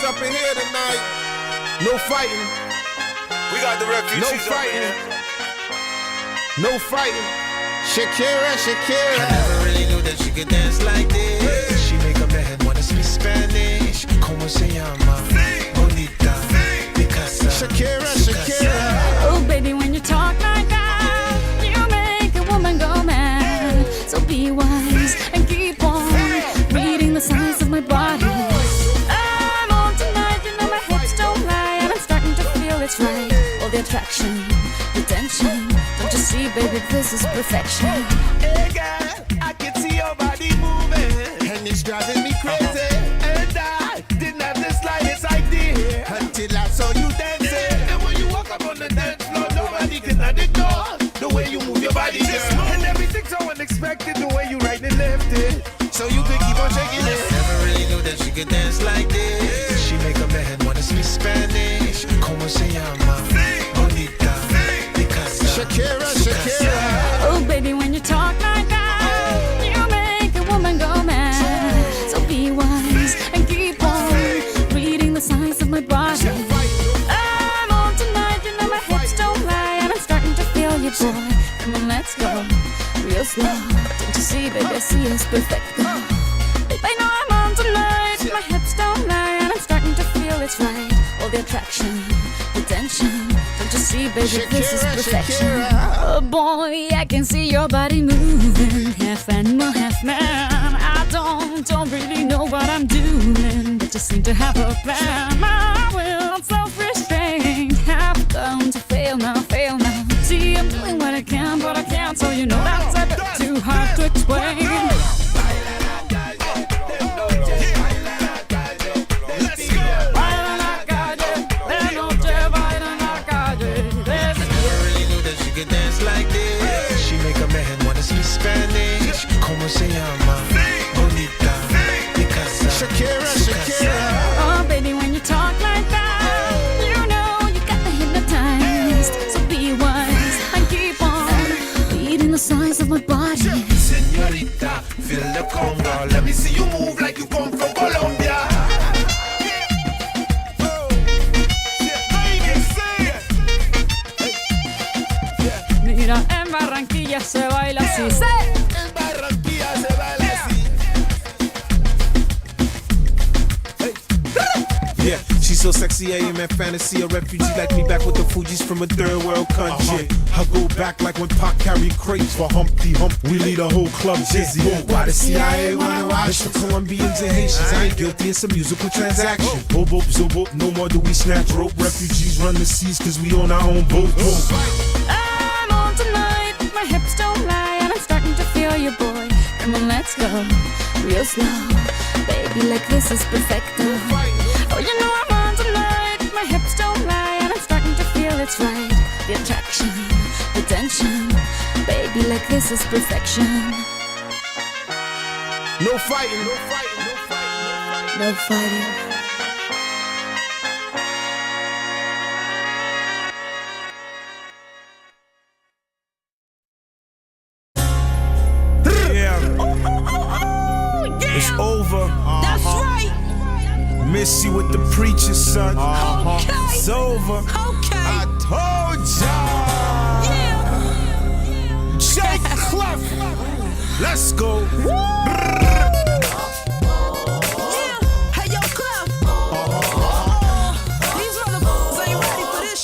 refugees up in here tonight. No fighting. We got the refugees no fighting. Up in here. No fighting. Shakira, Shakira. I never really knew that she could dance like this. She make up her head wanna speak Spanish. Como se llama? Bonita. Picasa. Shakira, Shakira. Oh baby, when you talk like that, you make a woman go mad. So be wise and keep on reading the signs of my body. I'm on tonight, you know my hips don't lie, and I'm starting to feel it's right. All the attraction, the tension. Don't you see, baby, this is perfection. Hey girl, I can see your body moving, And it's driving me crazy. and I didn't have the slightest idea Until I saw you dancing. And when you walk up on the dance floor, nobody can ignore the way you move your body, girl. And everything's so unexpected, the way you right and left it. So you could keep on shaking it. Never really knew that she could dance like this. She make up her head wanna speak Spanish. Como se llama? Bonita. Picasa. Shakira, Shakira. Oh baby, when you talk like that, you make a woman go mad. So be wise and keep on reading the signs of my body. I'm on tonight, you know my hips don't lie, and I'm starting to feel you, boy. Come on, let's go real slow. Don't you see, baby, I see it's perfect. Babe, I know I'm on tonight. My hips don't lie, and I'm starting to feel it's right. All the attraction, the tension. Don't you see, baby, this is perfection. Oh boy, I can see your body moving, half animal, half man. I don't really know what I'm doing, but just seem to have a plan. My will, self-restraint, have come to fail now, fail now. See, I'm doing what I can, but I can't, so you know that's a bit too hard to explain. Like this, she make up her head wanna speak Spanish. Como se llama? Bonita. Picasa. Shakira, Shakira. Oh, baby, when you talk like that, you know you got me hypnotized. So be wise and keep on reading the signs of my body. Señorita, feel the conga. Let me see you move like you come from Colombia. Mira, en Barranquilla se baila así. En Barranquilla se baila así. Yeah, she's so sexy, I am in fantasy. A refugee like me back with the Fugees from a third world country. I go back like when Pac carried crates for Humpty Hump. We lead a whole club dizzy. Why the CIA wanna watch? It's for Colombians and Haitians. I ain't guilty, it's a musical transaction. Boop, boop, zoop, boop. No more do we snatch rope. Refugees run the seas cause we own our own boat. I'm on tonight, my hips don't lie, and I'm starting to feel you, boy. Come on, let's go real slow. Baby, like this is perfecto. Oh, you know I'm on tonight, my hips don't lie, and I'm starting to feel it's right. The attraction, the tension. Baby, like this is perfection. No fighting, no fighting, no fighting. No fighting. It's over. That's right. Miss you with the preacher, son. Okay. It's over. Okay. I told ya. Yeah. Shake Clef. Let's go. Yeah. Hey, yo, Clef. These motherfuckers ain't ready for this.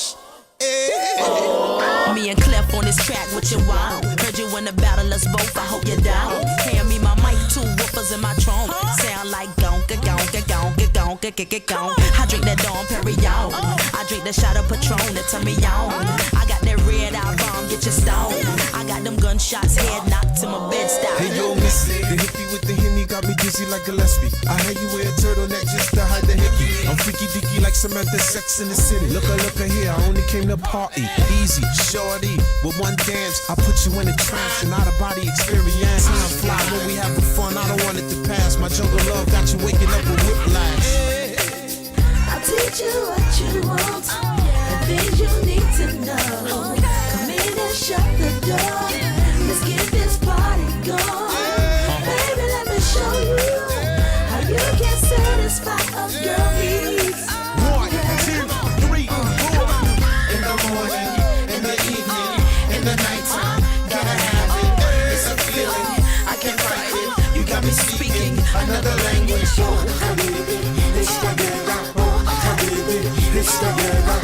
Me and Clef on this track with your wow. Heard you in the battle, let's both. I hope you're down. Hand me my mic, 2 woofers in my trunk. Sound like gonka, gonka, gonka, gonka, gonka, gonka. I drink that Dom Perignon. I drink that shot of Patron that turn me on. I got that red eye bomb, get your stone. I got them gunshots, head knocked to my bed stop. Hey yo, Missy, the hippie with the Henny got me dizzy like Gillespie. I had you wear a turtleneck just to hide the hickey. I'm freaky dicky like Samantha Sex in the City. Look here, I only came to party. Easy, shorty, with one dance, I put you in a trance, an out-of-body experience. Time fly when we having fun, I don't want it to pass. My jungle love got you waking up with whiplash. I'll teach you what you want, the things you need to know. Come in and shut the door. Let's get this party going. Baby, let me show you how you can satisfy a girl needs. another language. Oh, habibi, it's the guerra. Oh, habibi, it's the guerra.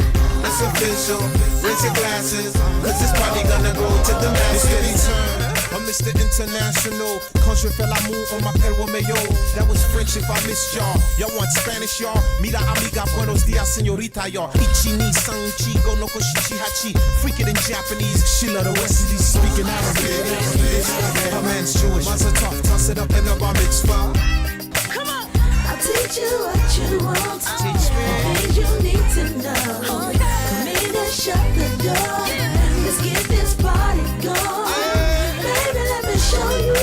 It's official, raise your glasses, cause this party gonna go to the masses. I'm Mr. International. Quand je fais l'amour, on m'appelle Romeo. That was French if I missed y'all. Y'all want Spanish, y'all? Mira amiga, buenos dias, señorita, y'all. Ichi ni san chigo no koshichi hachi. Freak it in Japanese. She love the West Indies speaking Arabic. Her man's Jewish. Mazel tov, toss it up in the bar mitzvah. Come on. I'll teach you what you want. Teach me. Things you need to know. Come in and shut the door. Let's get this party going. Baby, let me show you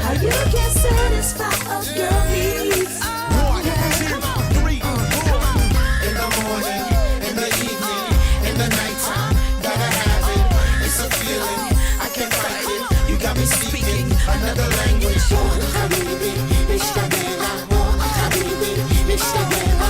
how you can satisfy a girl needs. 1, 2, 3, 4. In the morning, in the evening, in the nighttime, gotta have it. It's a feeling, I can't fight it. You got me speaking another language. Oh, habibi, it's the guerra. Oh, habibi, it's the guerra.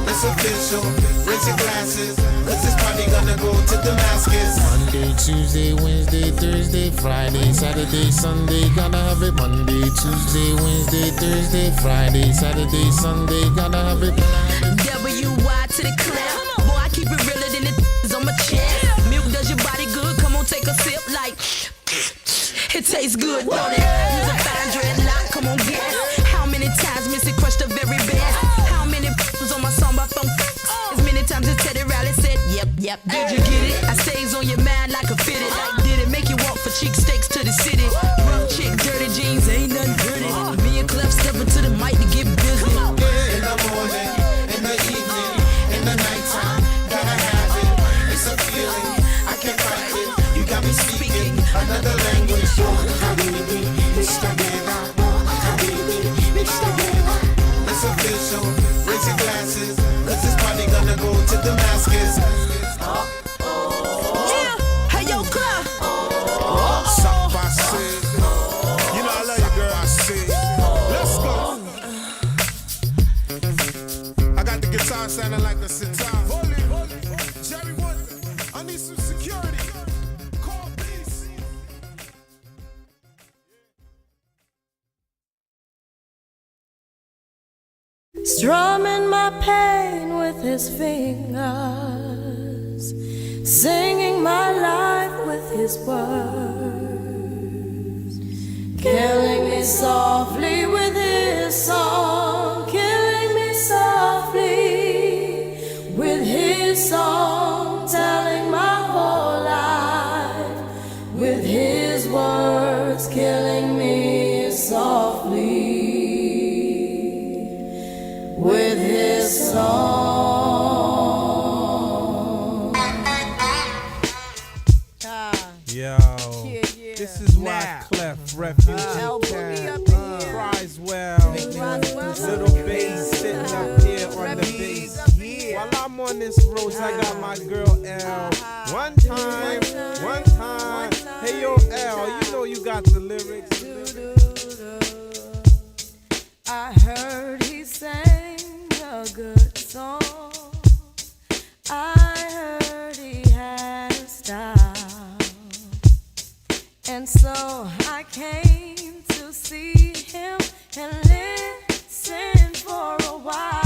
It's official, raise your glasses, cause this party gonna go to Damascus. Monday, Tuesday, Wednesday, Thursday, Friday, Saturday, Sunday, gotta have it. Monday, Tuesday, Wednesday, Thursday, Friday, Saturday, Sunday, gotta have it. W-Y to the clip. Boy, I keep it realer than the on my chest. Milk does your body good. Come on, take a sip like it tastes good, don't it? Use a fine dreadlock, come on, guess. How many times Missy crushed the very best? How many on my song by Funk? As many times as Teddy Riley said, yep, did you get it? I stays on your mind like a fitted. Like, did it make you walk for cheek steaks to the city? Rough chick, dirty jeans, ain't nothing dirty. Me and Clef stepping to the mic to get busy. In the morning, in the evening, in the nighttime, gotta have it. It's a feeling, I can't fight it. You got me speaking another language. Oh, habibi, it's the guerra. Oh, habibi, it's the guerra. It's official, raise your glasses, cause this party gonna go to Damascus. Yeah, hey yo, Clef. Suck by Sid. You know I love you, girl. I see. Let's go. I got the guitar sounding like a sitar. Hold it. Jerry, what? I need some security. Call police. Strumming my pain with his fingers, singing my life with his words, killing me softly with his song, killing me softly with his song, telling my whole life with his words, killing me softly with his song. Yo, this is why Clef, Refugee Camp, Criswell, Little Bass sitting up here on the bass. While I'm on this road, I got my girl L. One time. Hey yo, L, you know you got the lyrics. I heard he sang a good song. I heard he had a style. And so I came to see him and listen for a while.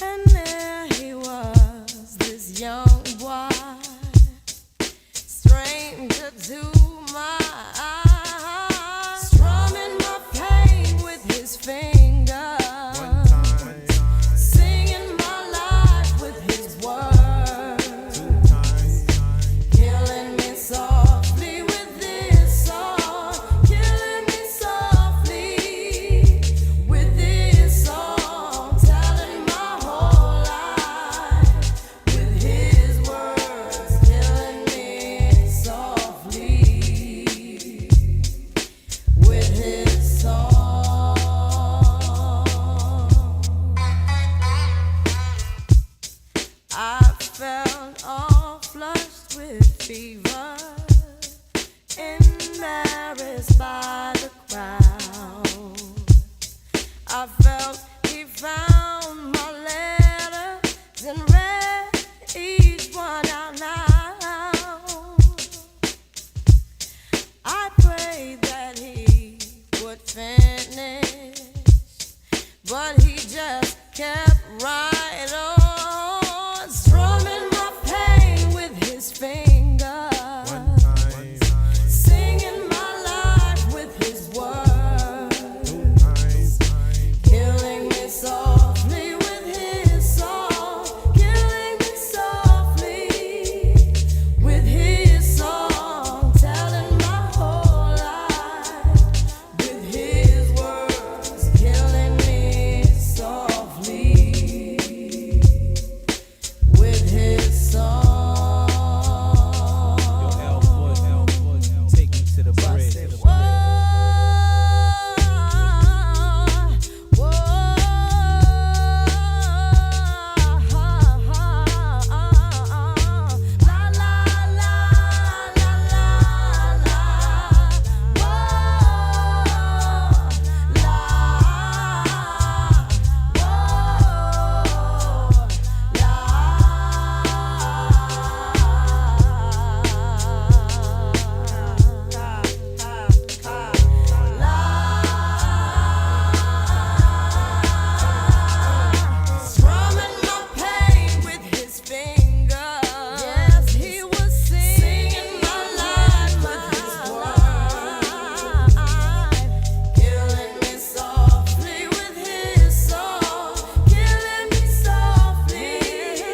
And there he was, this young boy, stranger to my eyes, strumming my pain with his fingers, singing my life with his words, killing me softly with this song, killing me softly with this song, telling my whole life with his words, killing me softly with his song. I felt all flushed with fever, embarrassed by the crowd. I felt he found my letters and read each one out loud. I prayed that he finish, but he just kept right on, strumming my pain with his fingers, singing my life with his words, killing me softly with his song, killing me softly with his song, telling my whole life with his words, killing me softly with his song. Take me to the bridge. Strumming my pain with his fingers. Yes, he was singing my life with his words, killing me softly with his song, killing me softly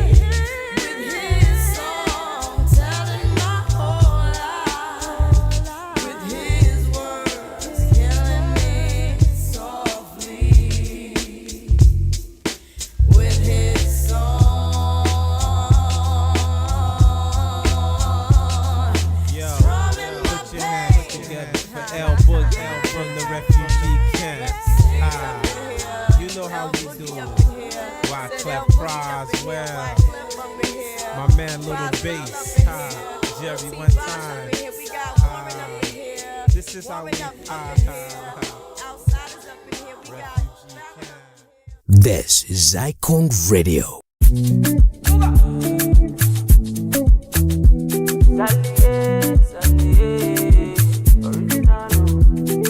with his song, telling my whole life with his words, killing me softly with his song. Yo, Strumming my put your hands pain. together for L Boogie from the refugee camp. You know how we do it. Wyclef Croswell, my man Little Bass, Jerry one time. This is how we This is Icon Radio.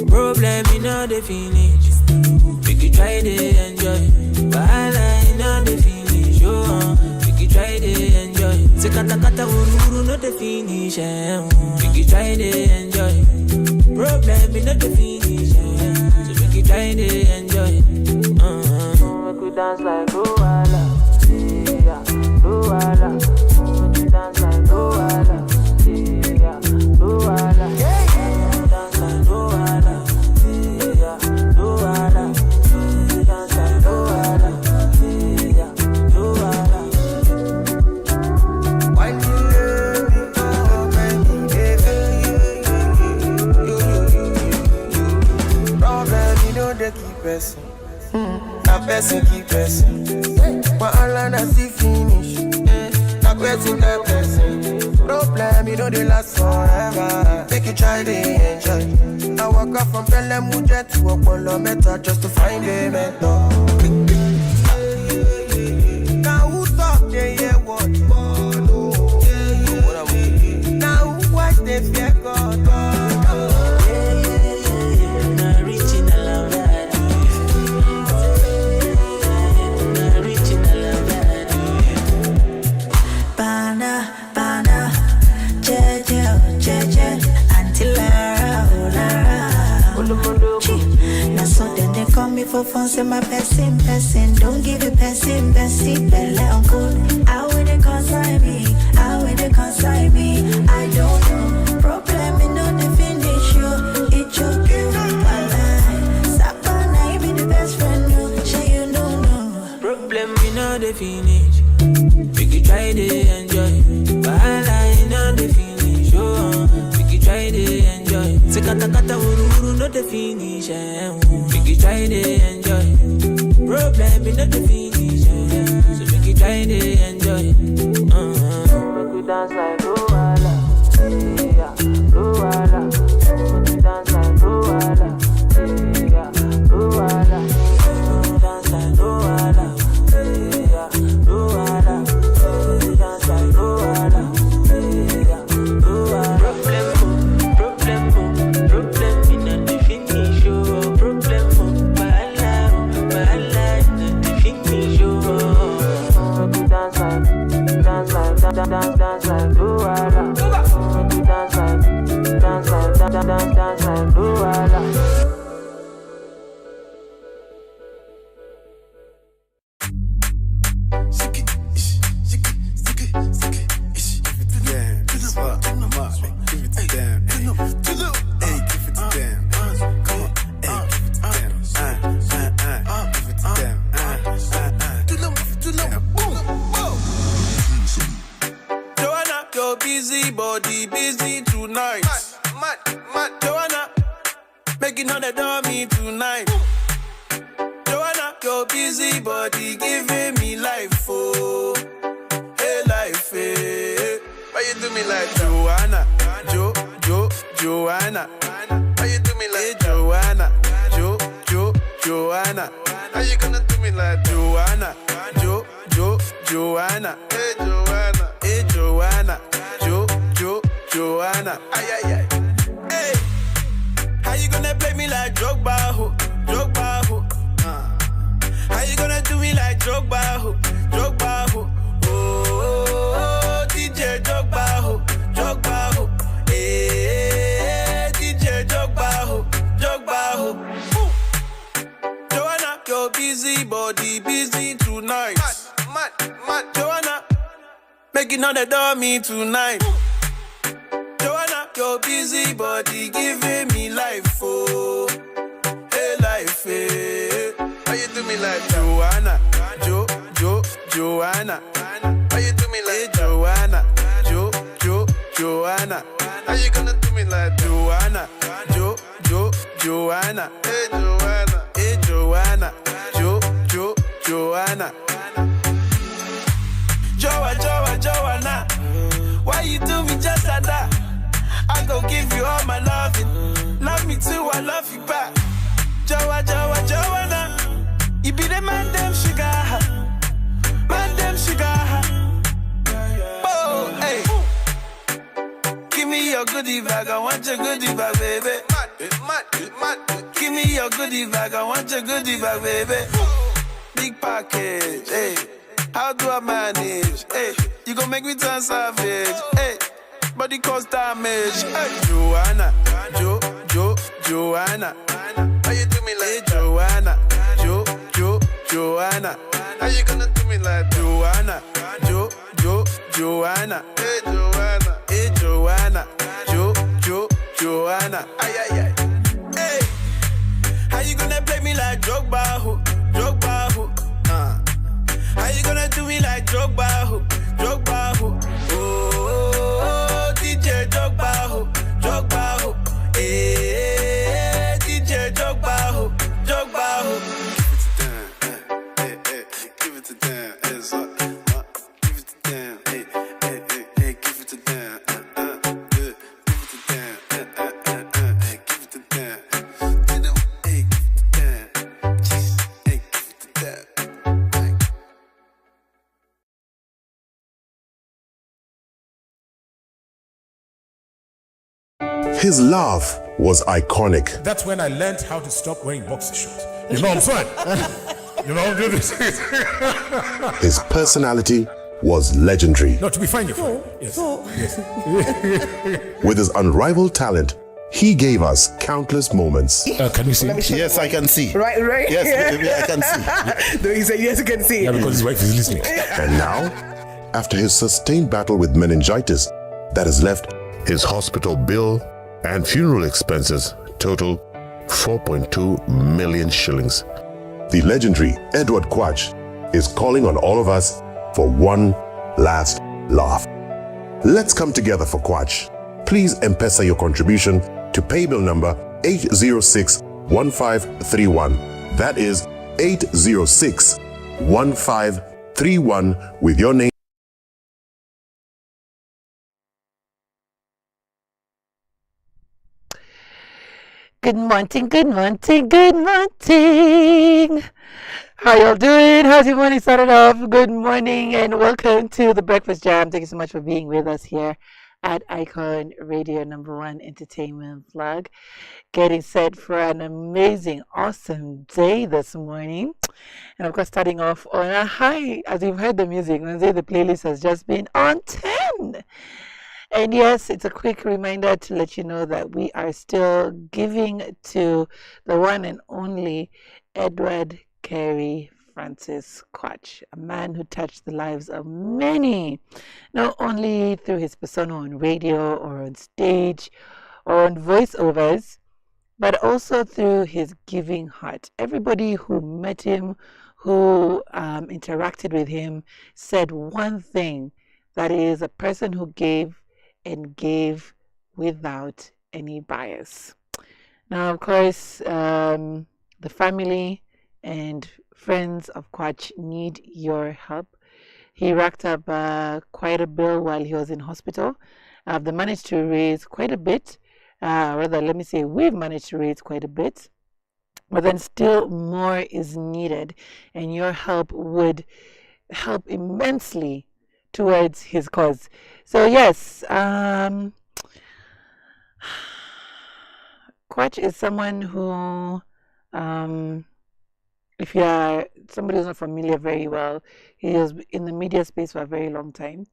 Problem in all the finish. We could try to enjoy. While I know the finish. We could try to enjoy. Se kata kata uru no the finish. We could try to enjoy. Problem in all the finish. So we could try to enjoy. We could dance like Luala. Yeah, Luala. We could dance like Luala. Yeah, Luala. Dance like Luala. Yeah, Luala. Dance like Luala. Yeah, Luala. Problem, you know they keep pressing. That person keep pressing. But all I see finish. That person that blessing. Problem, you know they last forever. Make you try to enjoy. I walk up from Pelham Mujet to Apollo Meta just to find a mentor. Now who talk they hear what? Now who watch they fear God? For fun, say my person. Don't give it person, belle uncle. How will they consign me? How will they consign me? I don't know. Problem in no the finish you. It choke you. Sapana, you be the best friend. No, sure you don't know. Problem we know the finish. We could try to enjoy. While I know the finish. We could try to enjoy. Se kata kata uru no the finish. We could try to enjoy. Problem we know the finish. So we could try to enjoy. We could dance like Luala. Yeah, Luala. We could dance like Luala. Yeah, Luala. Dance like Luala. Yeah, Luala. Dance like Luala. Yeah, Luala. Problem in the finish. dance like Luala. Busy body, busy tonight. Mad, Joanna, making all the dummy tonight. Joanna, your busy body giving me life, oh, hey life, hey. Why you do me like Joanna, Joanna? Why you do me like Joanna, Joanna? How you gonna do me like Joanna, Joanna? Hey Joanna, hey Joanna. Joanna, ay, ay, ay. Hey, how you gonna play me like Drogba, ho? How you gonna do me like Drogba, ho? Oh, DJ Drogba, ho? Hey, DJ Drogba, ho? Joanna, your busy body, busy tonight. Mad, Joanna, making all the dummy tonight. Joanna, your busy body giving me life, oh, hey life, hey. Why you do me like Joanna, Joanna? Why you do me like Joanna, Joanna? How you gonna do me like Joanna, Joanna? Hey Joanna, Joanna. Joanna, why you do me just like that? I go give you all my loving. Love me too, I love you back. Joanna, you be the man, damn sugar. Oh, hey. Give me your goodie bag, I want your goodie bag, baby. Mad. Give me your goodie bag, I want your goodie bag, baby. Big package, hey. How do I manage? Hey, you gon' make me turn savage. Hey, body cause damage. Hey, Joanna, Joanna. How you do me like Joanna, Joanna? How you gonna do me like Joanna, Joanna? Hey Joanna, Joanna. Ay, ay, ay. Hey, how you gonna play me like Drogba, ho? How you gonna do me like Drogba, ho? Oh, DJ Drogba, ho? Hey, DJ Drogba, ho? Give it to them, it's up. Give it to them, hey, give it to them, good. Give it to them, hey, give it to them. Hey, give it to them, jeez, hey, give it to them. His laugh was iconic. That's when I learned how to stop wearing boxer shorts. You know what I'm saying? You know what I'm saying? His personality was legendary. No, to be fine, you're fine. Yes. With his unrivaled talent, he gave us countless moments. Can you see? Yes, I can see. Right? Yes, I can see. No, he said yes, I can see. Yeah, because his wife is listening. And now, after his sustained battle with meningitis that has left his hospital bill and funeral expenses total 4.2 million shillings. The legendary Edward Quach is calling on all of us for one last laugh. Let's come together for Quach. Please M-Pesa your contribution to paybill number 806-1531. That is 806-1531 with your name. Good morning. How y'all doing? How's your morning started off? Good morning and welcome to the Breakfast Jam. Thank you so much for being with us here at Icon Radio #1 Entertainment Vlog. Getting set for an amazing, awesome day this morning. And of course, starting off on a high. As you've heard the music, Wednesday, the playlist has just been on 10. And yes, it's a quick reminder to let you know that we are still giving to the one and only Edward Carey Francis Quach, a man who touched the lives of many, not only through his persona on radio or on stage or on voiceovers, but also through his giving heart. Everybody who met him, who interacted with him, said one thing, that is a person who gave and gave without any bias. Now, of course, the family and friends of Quach need your help. He racked up quite a bill while he was in hospital. They managed to raise quite a bit. Rather, let me say, we've managed to raise quite a bit. But then still more is needed. And your help would help immensely towards his cause. So yes, Quach is someone who, if you are somebody who's not familiar very well, he was in the media space for a very long time.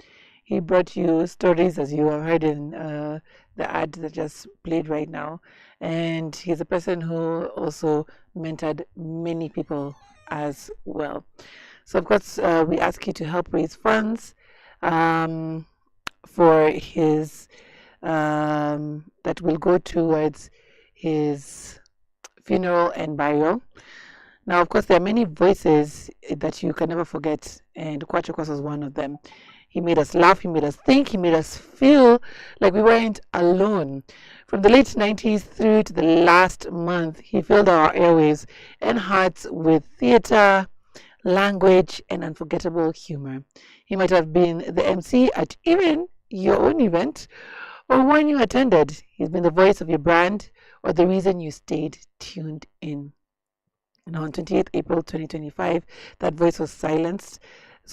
He brought you stories, as you have heard in the ad that just played right now. And he's a person who also mentored many people as well. So, of course, we ask you to help raise funds for his, that will go towards his funeral and burial. Now, of course, there are many voices that you can never forget, and Quach, of course, was one of them. He made us laugh, he made us think, he made us feel like we weren't alone. From the late 90s through to the last month, he filled our airwaves and hearts with theater, language, and unforgettable humor. He might have been the MC at even your own event or one you attended. He's been the voice of your brand or the reason you stayed tuned in. Now, on 28th April 2025, that voice was silenced.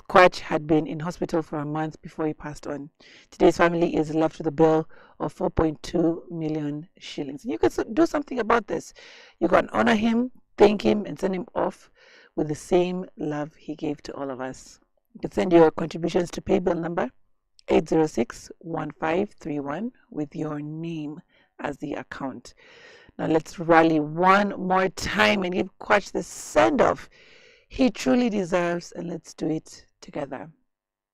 Quach had been in hospital for a month before he passed on. Today's family is left with a bill of 4.2 million shillings. And you can do something about this. You can honor him, thank him, and send him off with the same love he gave to all of us. You can send your contributions to paybill number 806-1531 with your name as the account. Now let's rally one more time and give Quach the send-off he truly deserves, and let's do it together.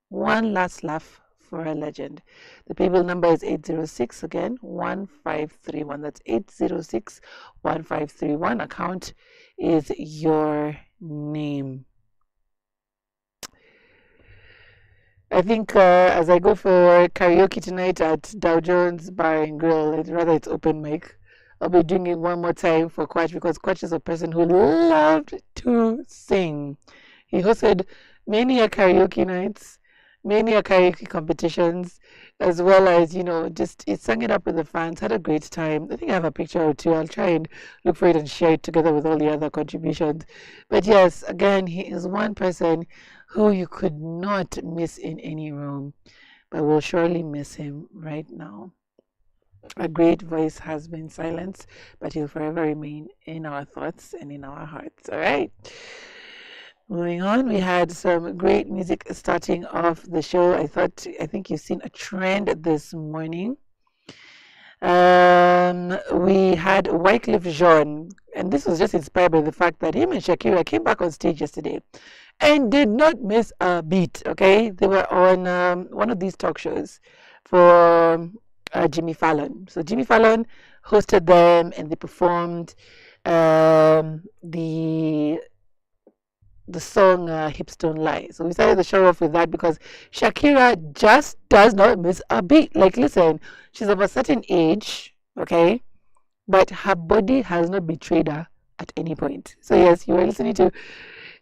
One last laugh for a legend. The paybill number is 806, again, 1531. That's 806-1531. Account is your name. I think as I go for karaoke tonight at Dow Jones Bar and Grill, it's open mic, I'll be doing it one more time for Quach, because Quach is a person who loved to sing. He hosted many karaoke nights, many karaoke competitions, as well as, just he sang it up with the fans, had a great time. I think I have a picture or two. I'll try and look for it and share it together with all the other contributions. But yes, again, he is one person who you could not miss in any room, but we'll surely miss him right now. A great voice has been silenced, but he'll forever remain in our thoughts and in our hearts. All right. Moving on, we had some great music starting off the show. I think you've seen a trend this morning. We had Wycliffe Jean, and this was just inspired by the fact that him and Shakira came back on stage yesterday and did not miss a beat. Okay, they were on one of these talk shows for Jimmy Fallon. So Jimmy Fallon hosted them, and they performed the song Hips Don't Lie. So we started the show off with that because Shakira just does not miss a beat. Like, listen, she's of a certain age, okay, but her body has not betrayed her at any point. So yes, you were listening to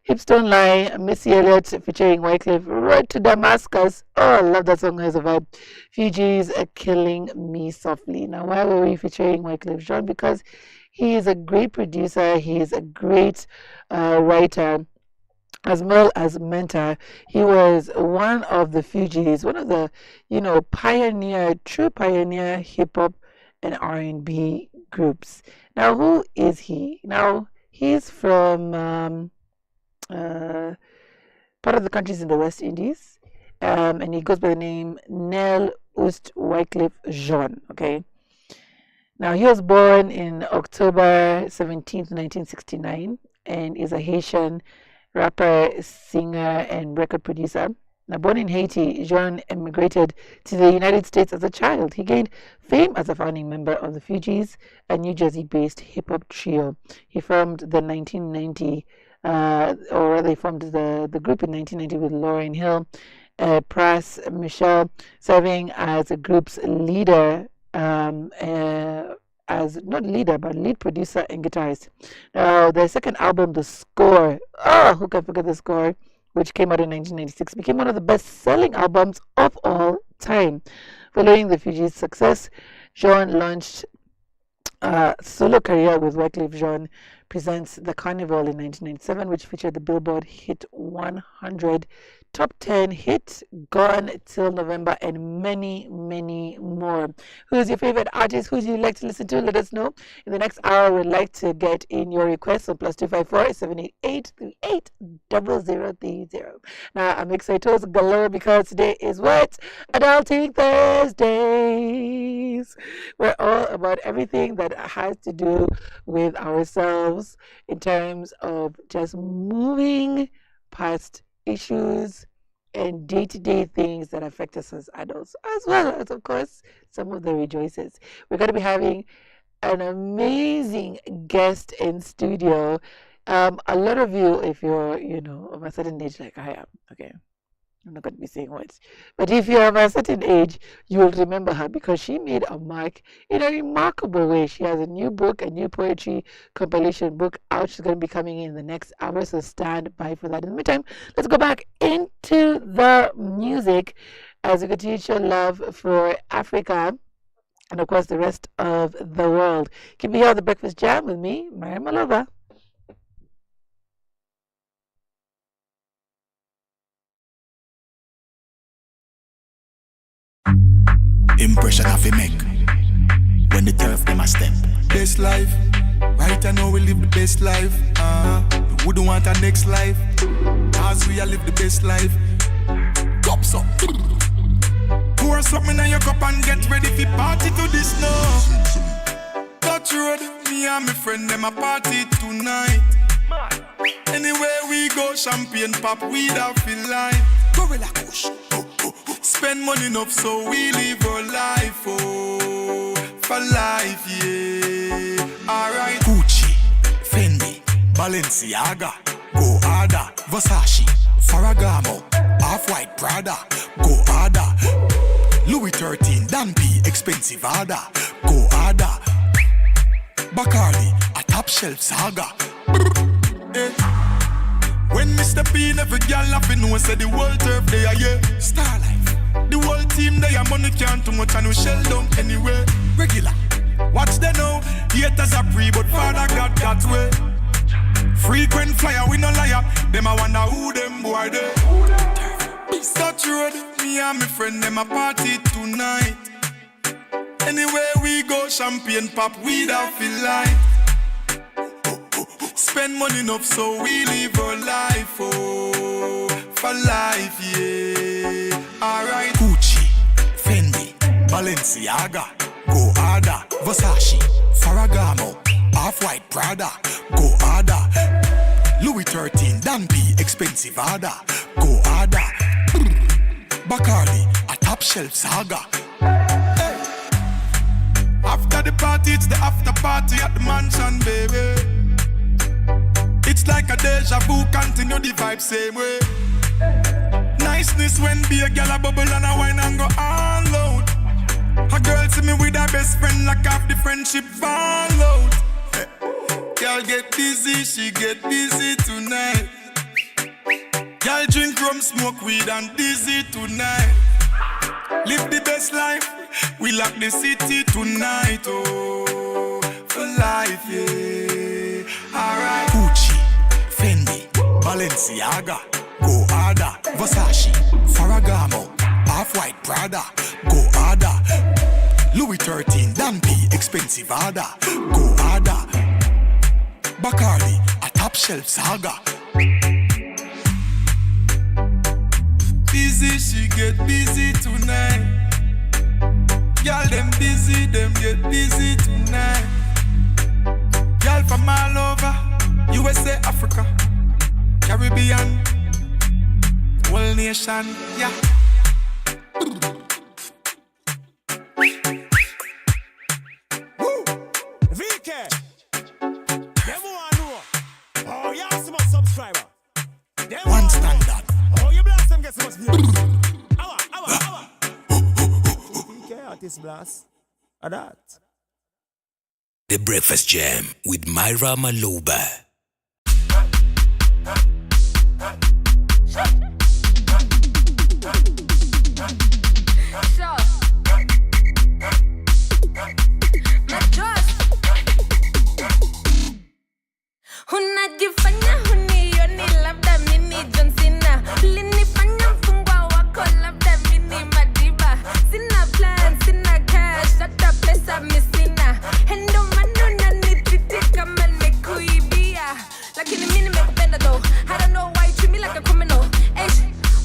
Hips Don't Lie, Missy Elliott featuring Wycliffe, Road to Damascus. Oh, I love that song as a vibe. Fugees Killing Me Softly. Now, why were we featuring Wycliffe Jean? Because he is a great producer, he is a great writer, as well as mentor. He was one of the Fugees, one of the, true pioneer hip-hop and R&B groups. Now, who is he? Now, he's from part of the countries in the West Indies, and he goes by the name Oost Wycliffe Jean. Okay. Now, he was born in October 17th, 1969, and is a Haitian rapper, singer, and record producer. Now, born in Haiti, Jean immigrated to the United States as a child. He gained fame as a founding member of the Fugees, a New Jersey-based hip-hop trio. He formed the 1990, or rather, he formed the group in 1990 with Lauryn Hill, Pras Michelle, serving as the group's leader, as not leader but lead producer and guitarist. Now, their second album, The Score, who can forget The Score, which came out in 1996, became one of the best-selling albums of all time. Following the Fugees' success, Jean launched a solo career with Wycliffe Jean Presents The Carnival in 1997, which featured the Billboard Hit 100 Top 10 hit, Gone Till November, and many, many more. Who's your favorite artist? Who do you like to listen to? Let us know. In the next hour, we'd like to get in your requests on +254 788 380030. Now, I'm excited galore because today is what? Adulting Thursdays. We're all about everything that has to do with ourselves in terms of just moving past issues and day-to-day things that affect us as adults, as well as, of course, some of the rejoices. We're going to be having an amazing guest in studio. A lot of you, if you're, of a certain age like I am, okay, I'm not going to be saying words, but if you're of a certain age, you will remember her because she made a mark in a remarkable way. She has a new book, a new poetry compilation book out. She's going to be coming in the next hour, so stand by for that. In the meantime, let's go back into the music as we continue to show love for Africa and, of course, the rest of the world. Keep me here on The Breakfast Jam with me, Myra Maloba. Impression have to make when the turf them a step. Best life, right? I know we live the best life. We wouldn't want our next life, cause we a live the best life. Cups up, pour something in your cup and get ready for party to this now. Touch road, me and my friend them a party tonight. Anywhere we go, champagne pop, weed out feel like Gorilla Kush. Spend money enough so we live our life, oh, for life, yeah. Alright. Gucci, Fendi, Balenciaga, go harder. Versace, Ferragamo, Off-White Prada, go harder. Louis 13, Dan P, expensive harder, go harder. Bacardi, a top shelf saga. When Mr. P never girl laughing, no one said the world turf they are, yeah. Star life. The whole team they are money can't too much and we shell down anyway. Regular. Watch them now. Haters are free, but Father God got way. Frequent flyer, we no liar. Them I wonder who them boy they. Touch road, me and my friend them a party tonight. Anywhere we go, champagne pop, weed out feel like. Spend money enough so we live our life, oh, for life, yeah. Alright. Gucci, Fendi, Balenciaga, go harder. Versace, Ferragamo, Off-White Prada, go harder. Louis 13, Dan P, expensive harder, go harder. Bacardi, a top shelf saga. Hey. After the party, it's the after party at the mansion, baby. It's like a deja vu, continue the vibe same way. Niceness when be a girl a bubble and a wine and go all out. A girl see me with her best friend like half the friendship fall out. Girl get busy, she get busy tonight. Girl drink rum, smoke weed and dizzy tonight. Live the best life, we lock the city tonight, oh, for life, yeah. Alright. Gucci, Fendi, Balenciaga, go harder. Versace, Ferragamo, Off-White Prada, go harder. Louis 13, Dan P, expensive harder, go harder. Bacardi, a top shelf saga. Busy, she get busy tonight. Girl, them busy, them get busy tonight. Girl from all over, USA, Africa, Caribbean, whole nation, yeah. VK, them want know. Oh, you have so much subscriber. One standard. Oh, you blast them, get so much views. Awa. VK artist blast. A that. The Breakfast Jam with Myra Maloba. Unajifanya hunioni labda mini John Cena. Ulinifanya mfungwa wako labda mini Madiba. Sina plan, sina cash, hata pesa misina. Hendo manu nanititi kama nikuibia. Lakini mimi nimekupenda though. I don't know why you treat me like a criminal.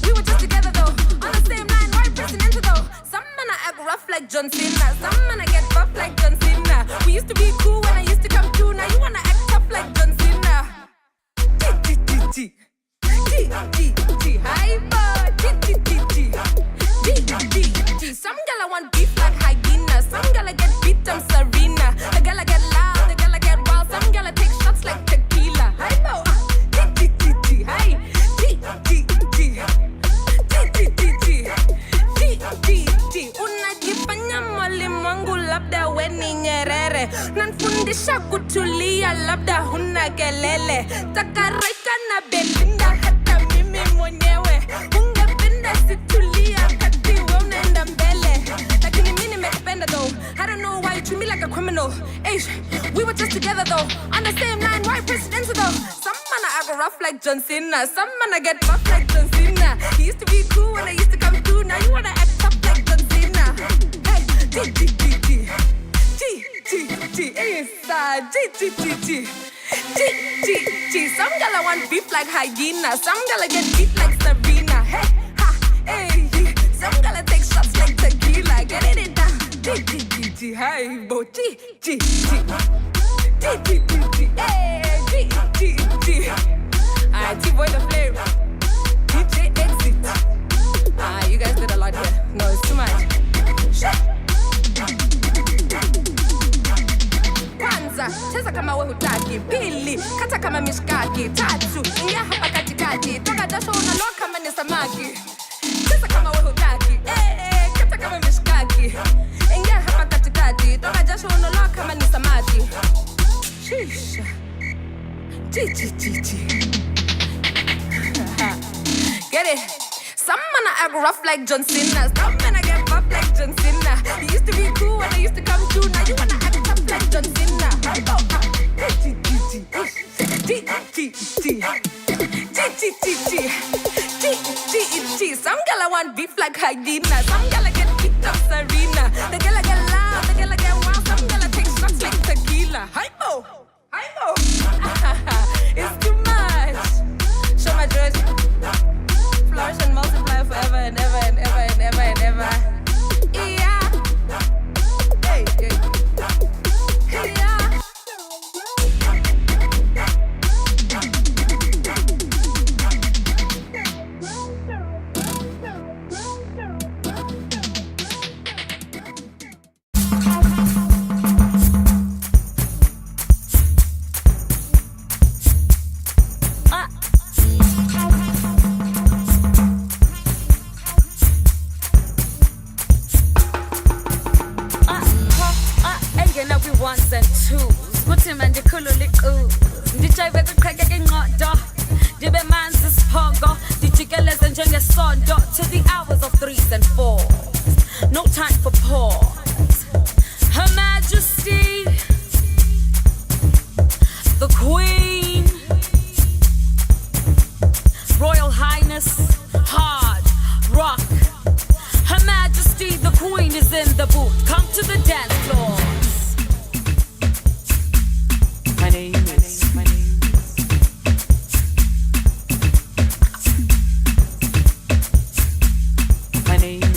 We were just together though. On the same line, why pressing into though? Some man I act rough like John Cena. Some man I get buff like John Cena. We used to be cool when I used to come through. Now you wanna act tough like John Cena. Some gala want beef like hyena. Some gala get beat, I'm Serena. The gala get loud, the gala get wild. Some gala take shots like tequila. Hypo, unajifanya mwalimu wangu labda we ni Nyerere. Nanfundisha kutulia labda huna kelele. Takareka na Belinda hata mimi mwenyewe. Ungependa situlia kati we unaenda mbele. Lakini mimi nimekupenda though. I don't know why you treat me like a criminal. We were just together though. On the same line, why presidential though? Some man I act rough like John Cena. Some man I get buff like John Cena. He used to be cool when I used to come through. Now you wanna act tough like John Cena. Some gala want beef like hyena. Some gala get beat like Serena. Some gala take shots like tequila. Get it down. Hey, bo. Alright, T-Boy the flame. DJ exit. You guys did a lot here. No, it's too much. Kwanza, cheza kama we hutaki. Pili, kata kama mishkaki. Tatu, ingia hapa katikati. Toka jasho unaloa kama ni samaki. Cheza kama we hutaki. Kata kama mishkaki. Ingia hapa katikati. Toka jasho unaloa kama ni samaki. Shisha. Get it? Some man I act rough like John Cena. Some man I get buff like John Cena. You used to be cool when I used to come through. Now you wanna act tough like John Cena. Some gala want beef like hyena. Some gala get beat up Serena. The gala get loud, the gala get wild. Some gala take shots like tequila. Hypo. It's too much. Show my dress. Flourish and multiply forever and ever and ever and ever and ever. Yeah. Hey. Yeah. Ones and twos, put him and the kululi ooh. The driver could crack again, not dog. The man's is pongo, the chickeles and jenge sondo to the hours of 3s and 4s. No time for pause. Her Majesty, the Queen, Royal Highness, hard rock. Her Majesty, the Queen is in the booth. Come to the dance floor. My name is. My name is.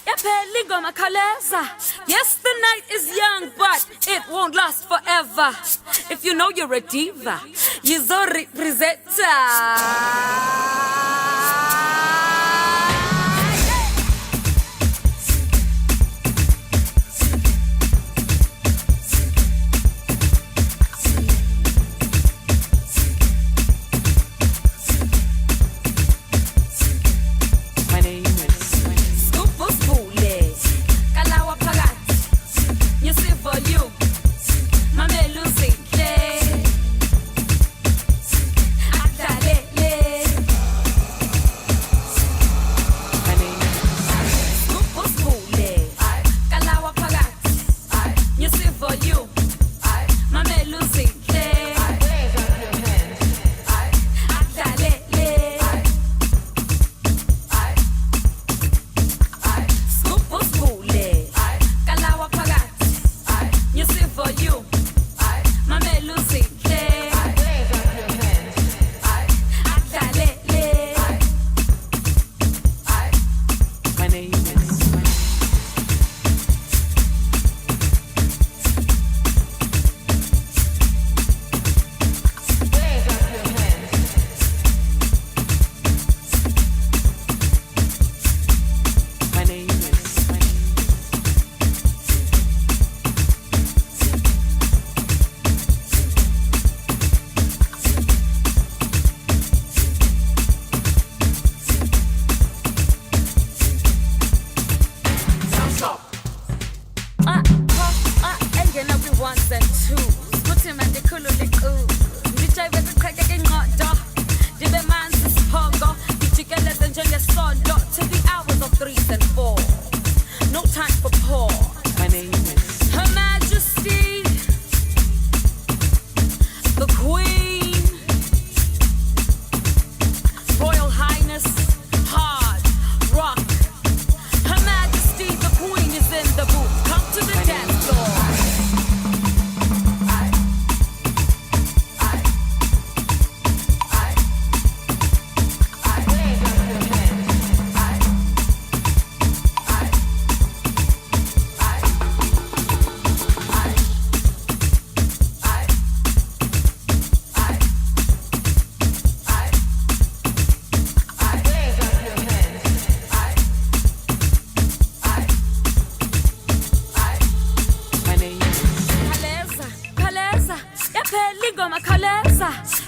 Yapeli goma kaleza. Yes, the night is young, but it won't last forever. If you know you're a diva, you're so representa.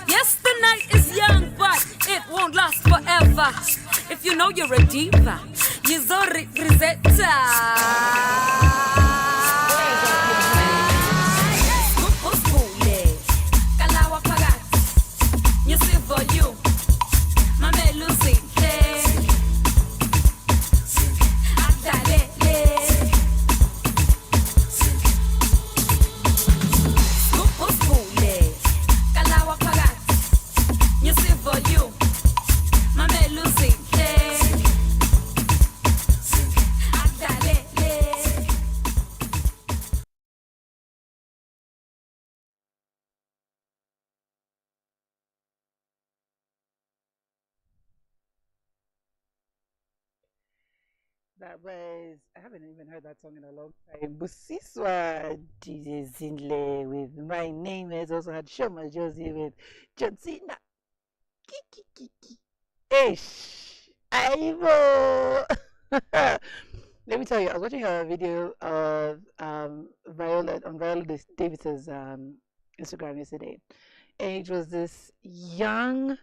Yes, the night is young, but it won't last forever. If you know you're a diva, you're so representa. That was, I haven't even heard that song in a long time. Busiswa DJ Zindle with My Name Is. Also had Shoma Josie with John Cena. Ish. Ivo. Let me tell you, I was watching a video of Viola Davis's Instagram yesterday. And it was this young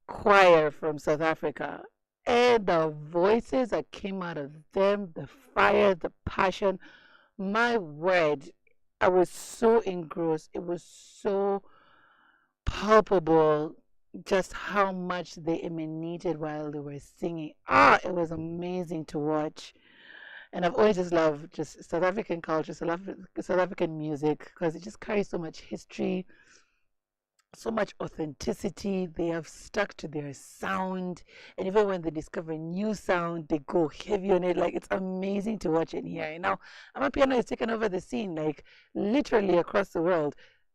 choir from South Africa. And the voices that came out of them, the fire, the passion, my word, I was so engrossed. It was so palpable just how much they emanated while they were singing. It was amazing to watch. And I've always just loved just South African culture, South African music, because it just carries so much history, so much authenticity. They have stuck to their sound, and even when they discover new sound, they go heavy on it. Like, it's amazing to watch and hear. And now Amapiano has taken over the scene, like literally across the world.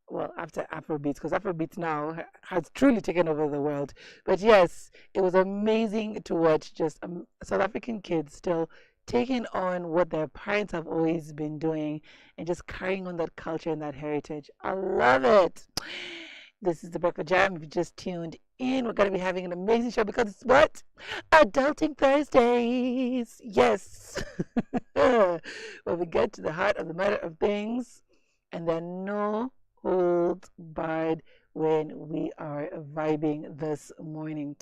Well, after Afrobeats, because Afrobeats now has truly taken over the world. But yes, it was amazing to watch just South African kids still taking on what their parents have always been doing and just carrying on that culture and that heritage. I love it. This is the Breakfast Jam. If you just tuned in, we're going to be having an amazing show because it's what? Adulting Thursdays. Yes. Where we get to the heart of the matter of things, and there are no holds barred when we are vibing this morning.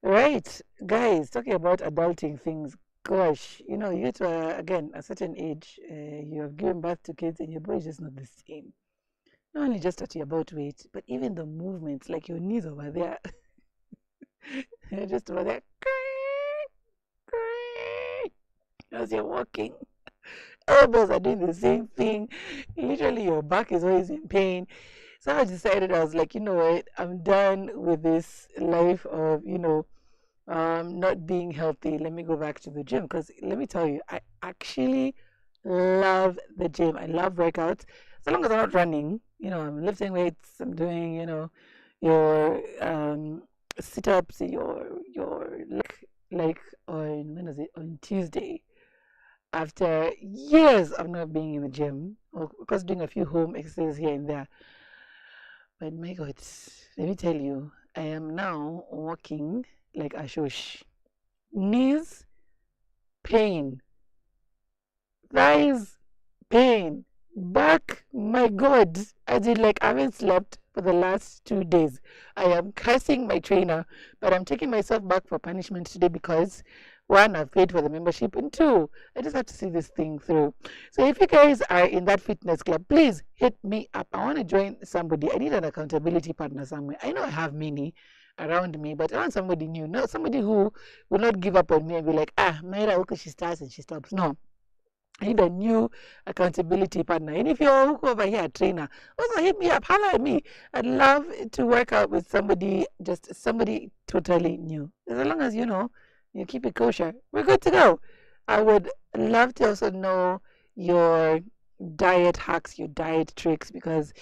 Right, guys, talking about adulting things. Gosh, you know, you get to, again, a certain age, you have given birth to kids and your body is just not the same. Not only just at your about weight, but even the movements, like your knees over there. Just over there. As you're walking. Elbows are doing the same thing. Literally, your back is always in pain. So I decided, I was like, you know what, I'm done with this life of, you know, not being healthy. Let me go back to the gym, because let me tell you, I actually love the gym. I love workouts. So long as I'm not running, you know, I'm lifting weights, I'm doing, you know, your sit-ups, your like on, when is it, on Tuesday, after years of not being in the gym, or because doing a few home exercises here and there. But my God, let me tell you, I am now walking like a shush. Knees pain, thighs pain, back, my God, I did like I haven't slept for the last 2 days. I am cursing my trainer, but I'm taking myself back for punishment today because one, I've paid for the membership, and two, I just have to see this thing through. So if you guys are in that fitness club, please hit me up. I want to join somebody. I need an accountability partner somewhere. I know I have many around me, but I want somebody new, not somebody who will not give up on me and be like, Myra, okay, she starts and she stops. No. I need a new accountability partner. And if you're over here, a trainer, also hit me up, holler at me. I'd love to work out with somebody, just somebody totally new. As long as, you know, you keep it kosher, we're good to go. I would love to also know your diet hacks, your diet tricks, because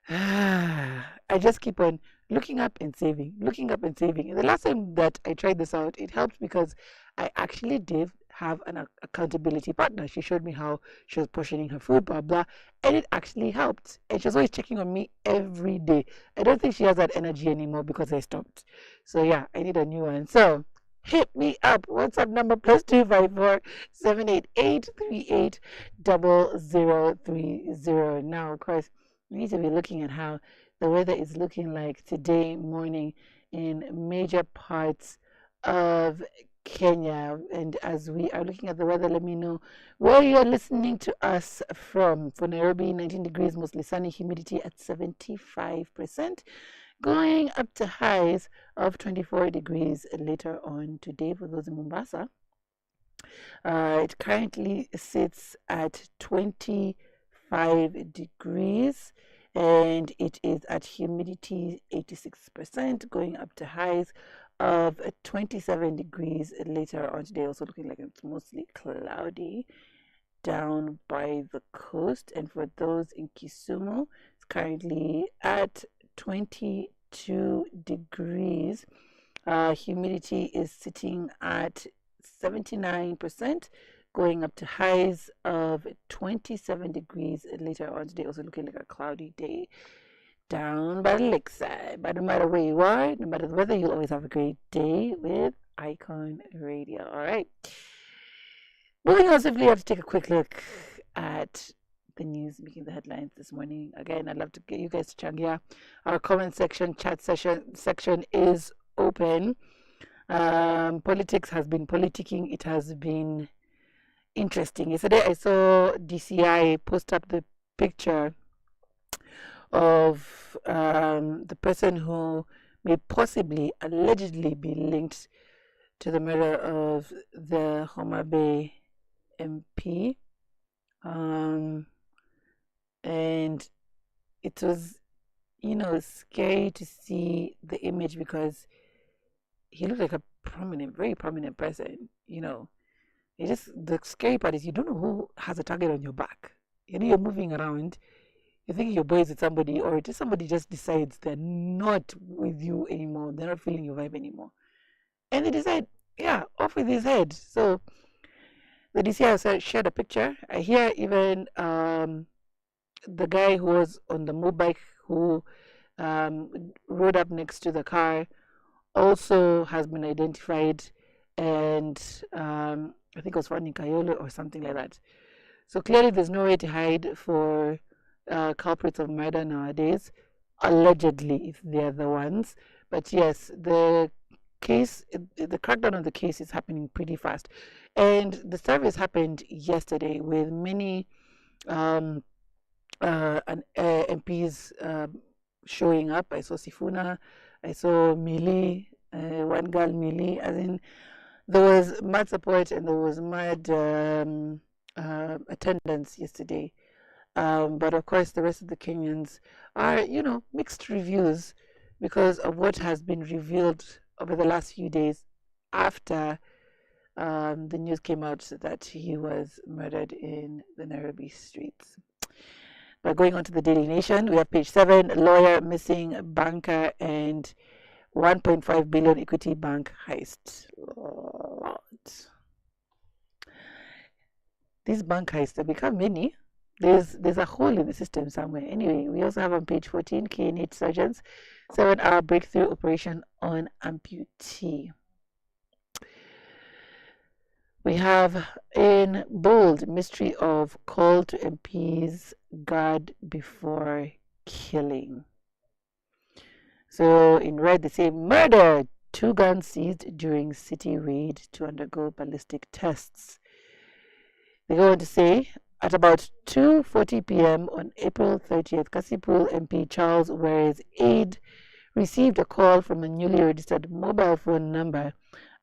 I just keep on looking up and saving, looking up and saving. And the last time that I tried this out, it helped because I actually did have an accountability partner. She showed me how she was portioning her food, blah, blah, and it actually helped. And she was always checking on me every day. I don't think she has that energy anymore because I stopped. So yeah, I need a new one. So hit me up. WhatsApp number +254 788 380030. Now, of course, we need to be looking at how the weather is looking like today morning in major parts of Kenya. And as we are looking at the weather, let me know where you're listening to us from. For Nairobi, 19 degrees, mostly sunny, humidity at 75%, going up to highs of 24 degrees later on today. For those in Mombasa, it currently sits at 25 degrees and it is at humidity 86%, going up to highs of 27 degrees later on today. Also looking like it's mostly cloudy down by the coast. And for those in Kisumu, it's currently at 22 degrees. Humidity is sitting at 79%, going up to highs of 27 degrees later on today. Also looking like a cloudy day down by the lakeside. But no matter where you are, no matter the weather, you'll always have a great day with Icon Radio. All right. Moving on, simply have to take a quick look at the news making the headlines this morning. Again, I'd love to get you guys to changia. Our comment section, chat section is open. Politics has been politicking. It has been interesting. Yesterday, I saw DCI post up the picture of the person who may possibly, allegedly be linked to the murder of the Homa Bay MP. And it was, you know, scary to see the image because he looked like a prominent, very prominent person, you know. It just, the scary part is you don't know who has a target on your back. You know, you're moving around, you think you're boys with somebody, or just somebody just decides they're not with you anymore, they're not feeling your vibe anymore. And they decide, off with his head. So the DC has shared a picture. I hear even the guy who was on the motorbike who rode up next to the car also has been identified, and I think it was running Kayolo or something like that. So clearly there's no way to hide for culprits of murder nowadays, allegedly, if they're the ones. But yes, the case, the crackdown on the case is happening pretty fast. And the service happened yesterday with many MPs showing up. I saw Sifuna, I saw Mili, one girl Mili, as in there was mad support and there was mad attendance yesterday. But of course, the rest of the Kenyans are, mixed reviews because of what has been revealed over the last few days after the news came out that he was murdered in the Nairobi streets. But going on to the Daily Nation, we have page 7, lawyer missing banker and 1.5 billion Equity Bank heist. Lord. These bank heists have become many. There's a hole in the system somewhere. Anyway, we also have on page 14, KNH surgeons, 7-hour breakthrough operation on amputee. We have in bold, mystery of call to MPs guard before killing. So in red they say murder, 2 guns seized during city raid to undergo ballistic tests. They go on to say at about 2:40 p.m. on April 30th, Kasipul MP Charles Ware's aide received a call from a newly registered mobile phone number.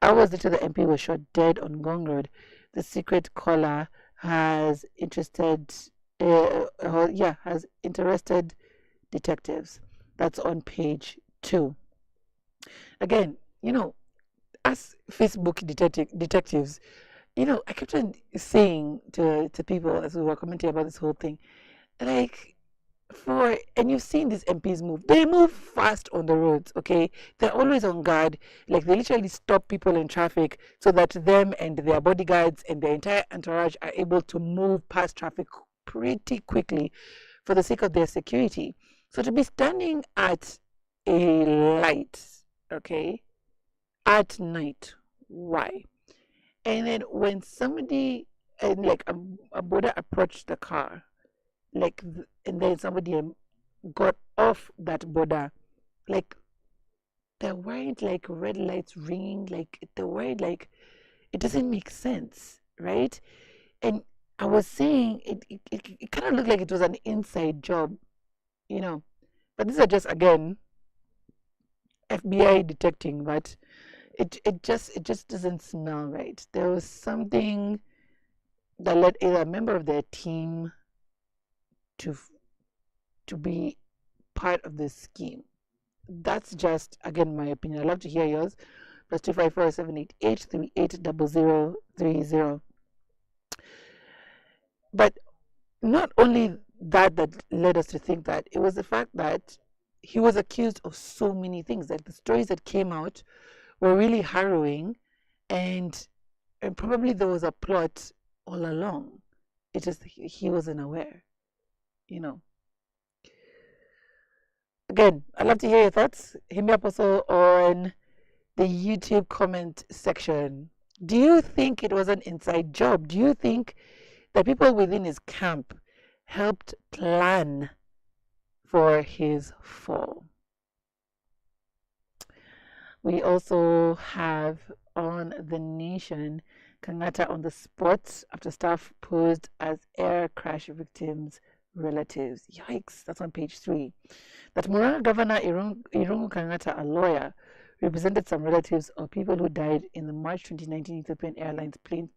Hours later, the MP was shot dead on Ngong Road. The secret caller has interested detectives. That's on page 2. Again, as Facebook detectives, I kept on saying to people as we were commenting about this whole thing, like, and you've seen these MPs move. They move fast on the roads, okay? They're always on guard. Like, they literally stop people in traffic so that them and their bodyguards and their entire entourage are able to move past traffic pretty quickly for the sake of their security. So to be standing at a light, okay, at night, why? And then when somebody, like a border approached the car, like, and then somebody got off that border, like, there weren't like red lights ringing, like there weren't like, it doesn't make sense, right? And I was saying it kind of looked like it was an inside job, but these are just, again, FBI detecting, but it just doesn't smell right. There was something that led either a member of their team to be part of this scheme. That's just, again, my opinion. I'd love to hear yours. +254 788 38 0030. But not only that led us to think that, it was the fact that he was accused of so many things. Like, the stories that came out were really harrowing, and probably there was a plot all along. It just, he wasn't aware, Again, I'd love to hear your thoughts. Hit me up also on the YouTube comment section. Do you think it was an inside job? Do you think the people within his camp helped plan for his fall? We also have on The Nation, Kangata on the spot after staff posed as air crash victims' relatives. Yikes, that's on page 3. That Murang'a Governor Irungu Kangata, a lawyer, represented some relatives of people who died in the March 2019 Ethiopian Airlines plane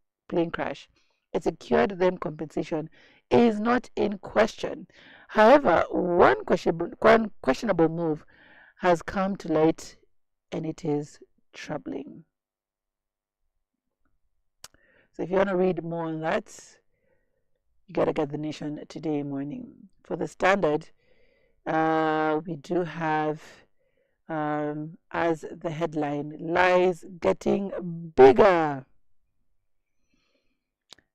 crash. It secured them compensation is not in question. However, one questionable move has come to light, and it is troubling. So if you want to read more on that, you got to get The Nation today morning. For The Standard, we do have as the headline, lies getting bigger.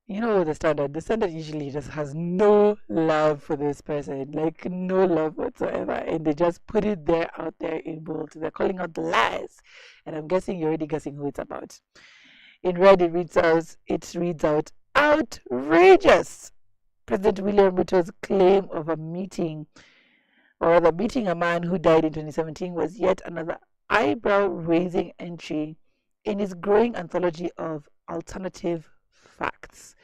You know the standard usually just has no love for this person, like no love whatsoever, and they just put it there out there in bold. They're calling out the lies, and I'm guessing you're already guessing who it's about. In red, it reads out outrageous. President William Ruto's claim of a meeting, or rather meeting a man who died in 2017, was yet another eyebrow-raising entry in his growing anthology of alternative facts.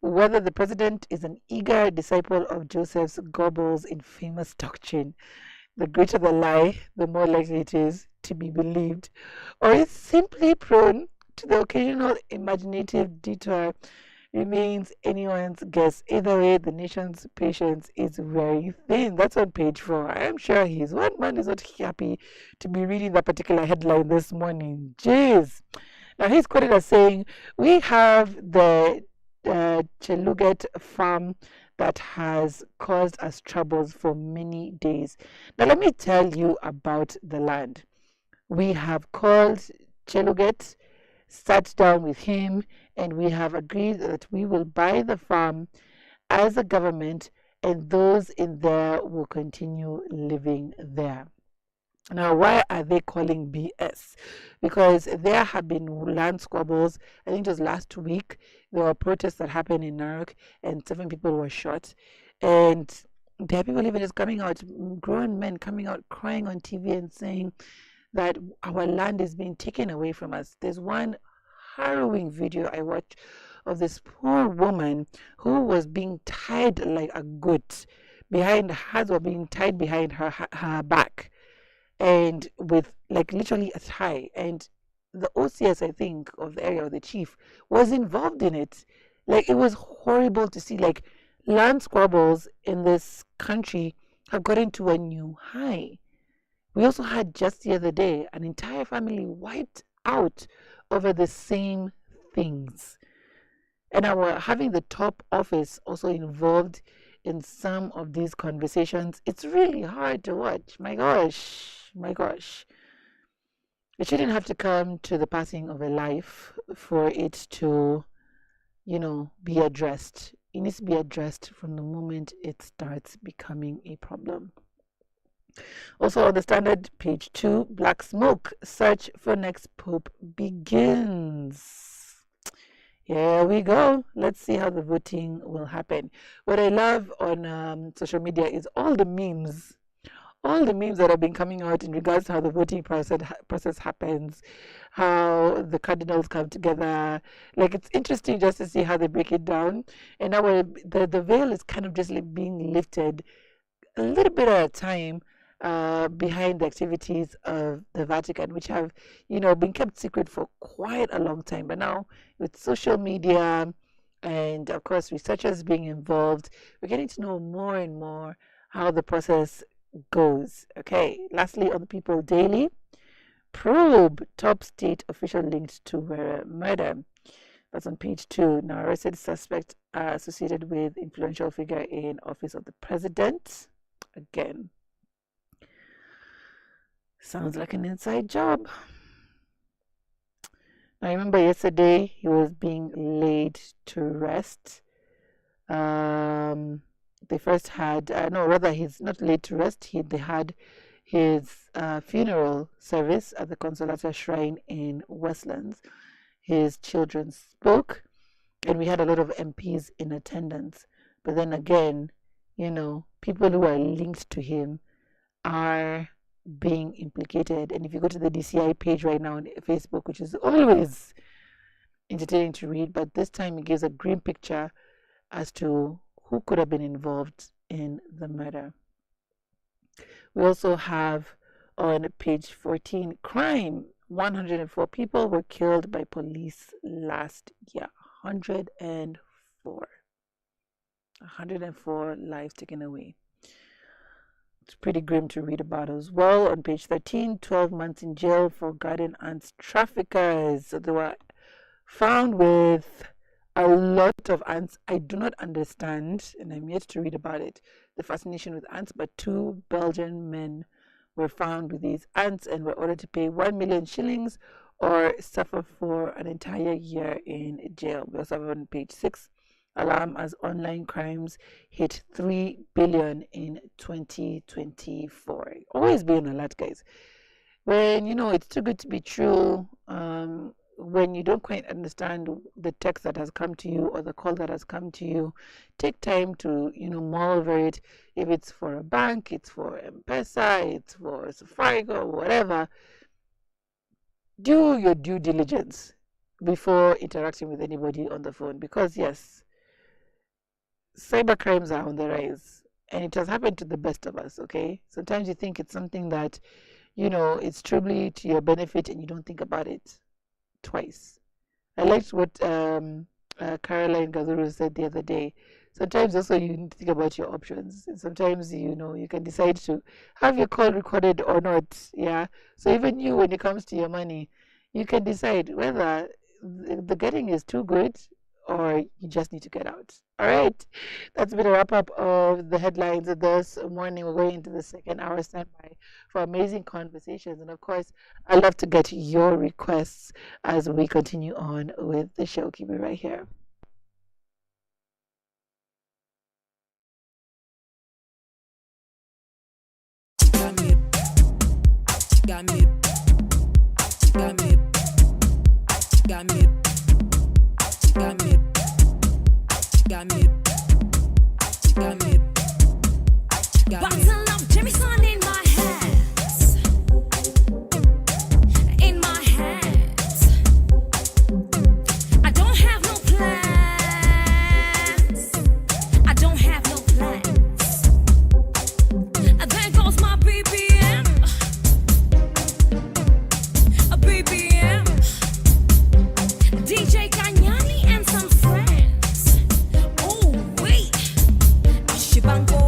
Whether the president is an eager disciple of Joseph Goebbels' infamous doctrine, the greater the lie, the more likely it is to be believed, or is simply prone to the occasional imaginative detour, remains anyone's guess. Either way, the nation's patience is very thin. That's on page 4. I am sure one man is not happy to be reading that particular headline this morning. Jeez. Now he's quoted as saying, we have the Cheluget farm that has caused us troubles for many days. Now let me tell you about the land. We have called Cheluget, sat down with him, and we have agreed that we will buy the farm as a government, and those in there will continue living there. Now, why are they calling BS? Because there have been land squabbles. I think it was last week. There were protests that happened in Narok, and 7 people were shot. And there are people even just coming out, grown men coming out crying on TV and saying that our land is being taken away from us. There's one harrowing video I watched of this poor woman who was being tied like a goat behind being tied behind her back, and with like literally a tie, and the OCS, I think, of the area, or the chief, was involved in it. Like, it was horrible to see. Like, land squabbles in this country have gotten to a new high. We also had just the other day an entire family wiped out over the same things, and having the top office also involved in some of these conversations. It's really hard to watch. My gosh. It shouldn't have to come to the passing of a life for it to, be addressed. It needs to be addressed from the moment it starts becoming a problem. Also on the Standard, page 2, Black Smoke, search for next pope begins. Here we go. Let's see how the voting will happen. What I love on social media is all the memes that have been coming out in regards to how the voting process happens, how the cardinals come together. Like, it's interesting just to see how they break it down. And now the veil is kind of just like being lifted a little bit at a time behind the activities of the Vatican, which have, been kept secret for quite a long time. But now with social media and, of course, researchers being involved, we're getting to know more and more how the process goes. Okay, lastly, on the People Daily, probe top state official linked to murder. That's on page 2. Now, arrested suspect associated with influential figure in office of the president. Again, sounds like an inside job. I remember yesterday he was being laid to rest. They first had, he's not laid to rest. They had his funeral service at the Consolata Shrine in Westlands. His children spoke, and we had a lot of MPs in attendance. But then again, people who are linked to him are being implicated. And if you go to the DCI page right now on Facebook, which is always entertaining to read, but this time it gives a grim picture as to who could have been involved in the murder. We also have on page 14, crime. 104 people were killed by police last year. 104. 104 lives taken away. It's pretty grim to read about as well. On page 13, 12 months in jail for garden ants traffickers. So they were found with a lot of ants. I do not understand, and I'm yet to read about it, the fascination with ants, but 2 Belgian men were found with these ants and were ordered to pay 1 million shillings or suffer for an entire year in jail. We also have on page 6, alarm as online crimes hit 3 billion in 2024. Always be on alert, guys. When it's too good to be true, when you don't quite understand the text that has come to you or the call that has come to you, take time to mull over it. If it's for a bank, it's for M-Pesa, it's for Safaricom, whatever, do your due diligence before interacting with anybody on the phone, because yes, cyber crimes are on the rise, and it has happened to the best of us. Okay, sometimes you think it's something that it's truly to your benefit and you don't think about it twice. I liked what Caroline Gazuru said the other day. Sometimes also you need to think about your options, and sometimes you can decide to have your call recorded or not. Yeah, so even you, when it comes to your money, you can decide whether the getting is too good or you just need to get out. All right, that's been a wrap up of the headlines of this morning. We're going into the second hour standby for amazing conversations, and of course, I'd love to get your requests as we continue on with the show. Keep it right here. Bottle of Jameson in my hands. In my hands. I don't have no plans. I don't have no plans. There goes my BBM. A BBM. DJ Kanyani and some friends. Oh wait, Shibango.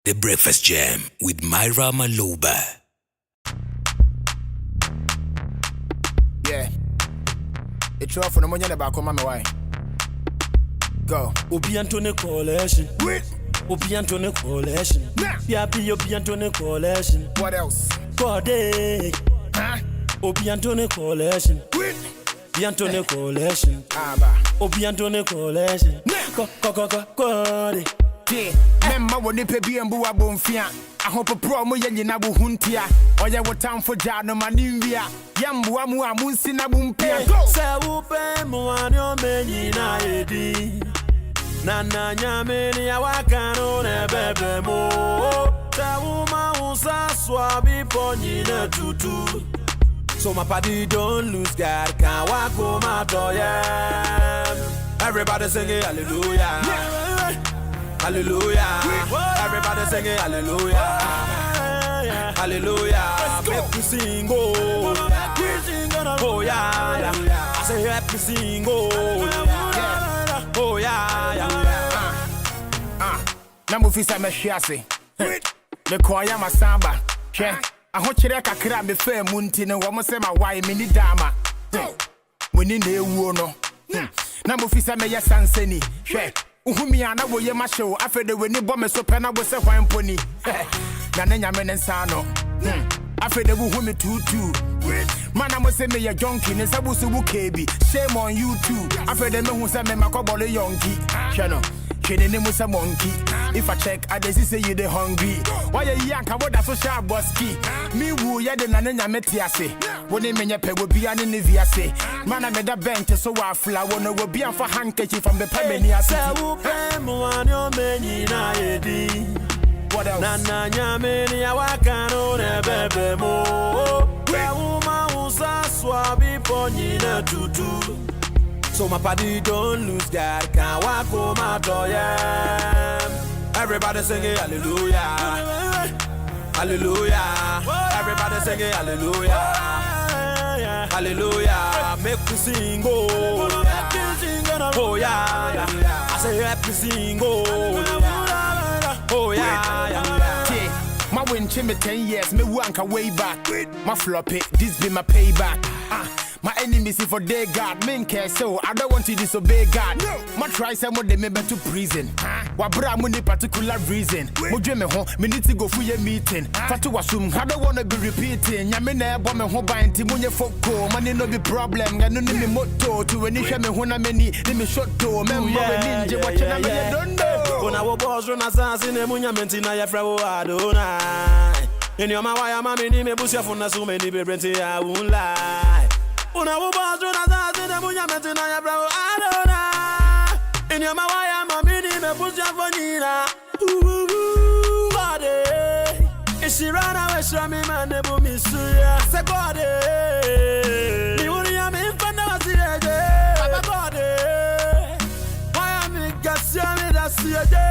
The Breakfast Jam with Myra Maloba. Yeah. It's off for the money about come on my way. Go. Obi Antone Coalition. Obi Antone Coalition. Yeah, be Obi Antone Coalition. What else? Code. Obi Antone Coalition. Obi Antone Coalition. Obi Antone Coalition. Code. Memma woni pe bi embu abonfia ahopo pro mo yenyi na bo huntia oye wotam fo ja no manimvia yambu amu amunsi na bumpia se wo pe mo ani o menyi na edi na nyame ya wakano ne bebe mo se wo ma unsa swabi ponyi na tutu so my party don't lose God can walk my door everybody singing hallelujah. Hallelujah. Everybody singing hallelujah. Hallelujah. Make me sing, oh. Oh, yeah. I say, happy sing, oh. Oh, yeah. Namufisa me shiase. Me koya masamba. Che. Aho kire kakra me fa munti ne wo mo se ma wai me ni dama. Woni na ewu no. Namufisa me yesanseni. Hwe. Uhumi ana wo ye ma show afede we ni bo me so pena wo se hwan poni na na nyame ne nsa no afede wo humi tutu mana mo se me ye jonki ne sabu su bu kebi shame on you too afede me hu se me makobole yonki hwe no hwe ne mu se monkey if I check I dey say you dey hungry why you yanka wo da social boski me wu ye de na na nyame te ase wo ne menye pe wo bia ne viase mana me da bench so wa fla wo no wo bia for handkerchief from the pemeni ase se wo pe mo ani o menyi na edi what else na nyame ya wakano ne bebe mo we wo ma unsa swabi ponyi na tutu so my party don't lose God can walk my door everybody singing hallelujah. Hallelujah. Everybody singing hallelujah. Hallelujah. Make me sing, oh. Oh, yeah. I say, happy sing, oh. Oh, yeah. My win me 10 years, me wanka way back. My floppy, this be my payback. My enemies if for they God, men care so I don't want to disobey God. My try some of them me to prison. Wabra money particular reason. Mojo me home, me need to go for your meeting. Fatu wasum, I don't wanna be repeating. Yamina bomb me home by Timunya Foko. Money no be problem. I don't need me motto to any shame when I'm many. Let me shot to member ninja watching I don't know. When I was boss run as in a munya mentina ya frawo adonai. In your mawaya mami ni me bush ya funa so many be brenti I won't lie. Una wo boss run as in a munya mentina ya frawo adonai. In your mawaya mami ni me bush ya funina. Body. If she run away, she me man never miss ya. Say body. Me wuri ya me infanda wasireje. Baba body. Why am I gasya me da siyeje?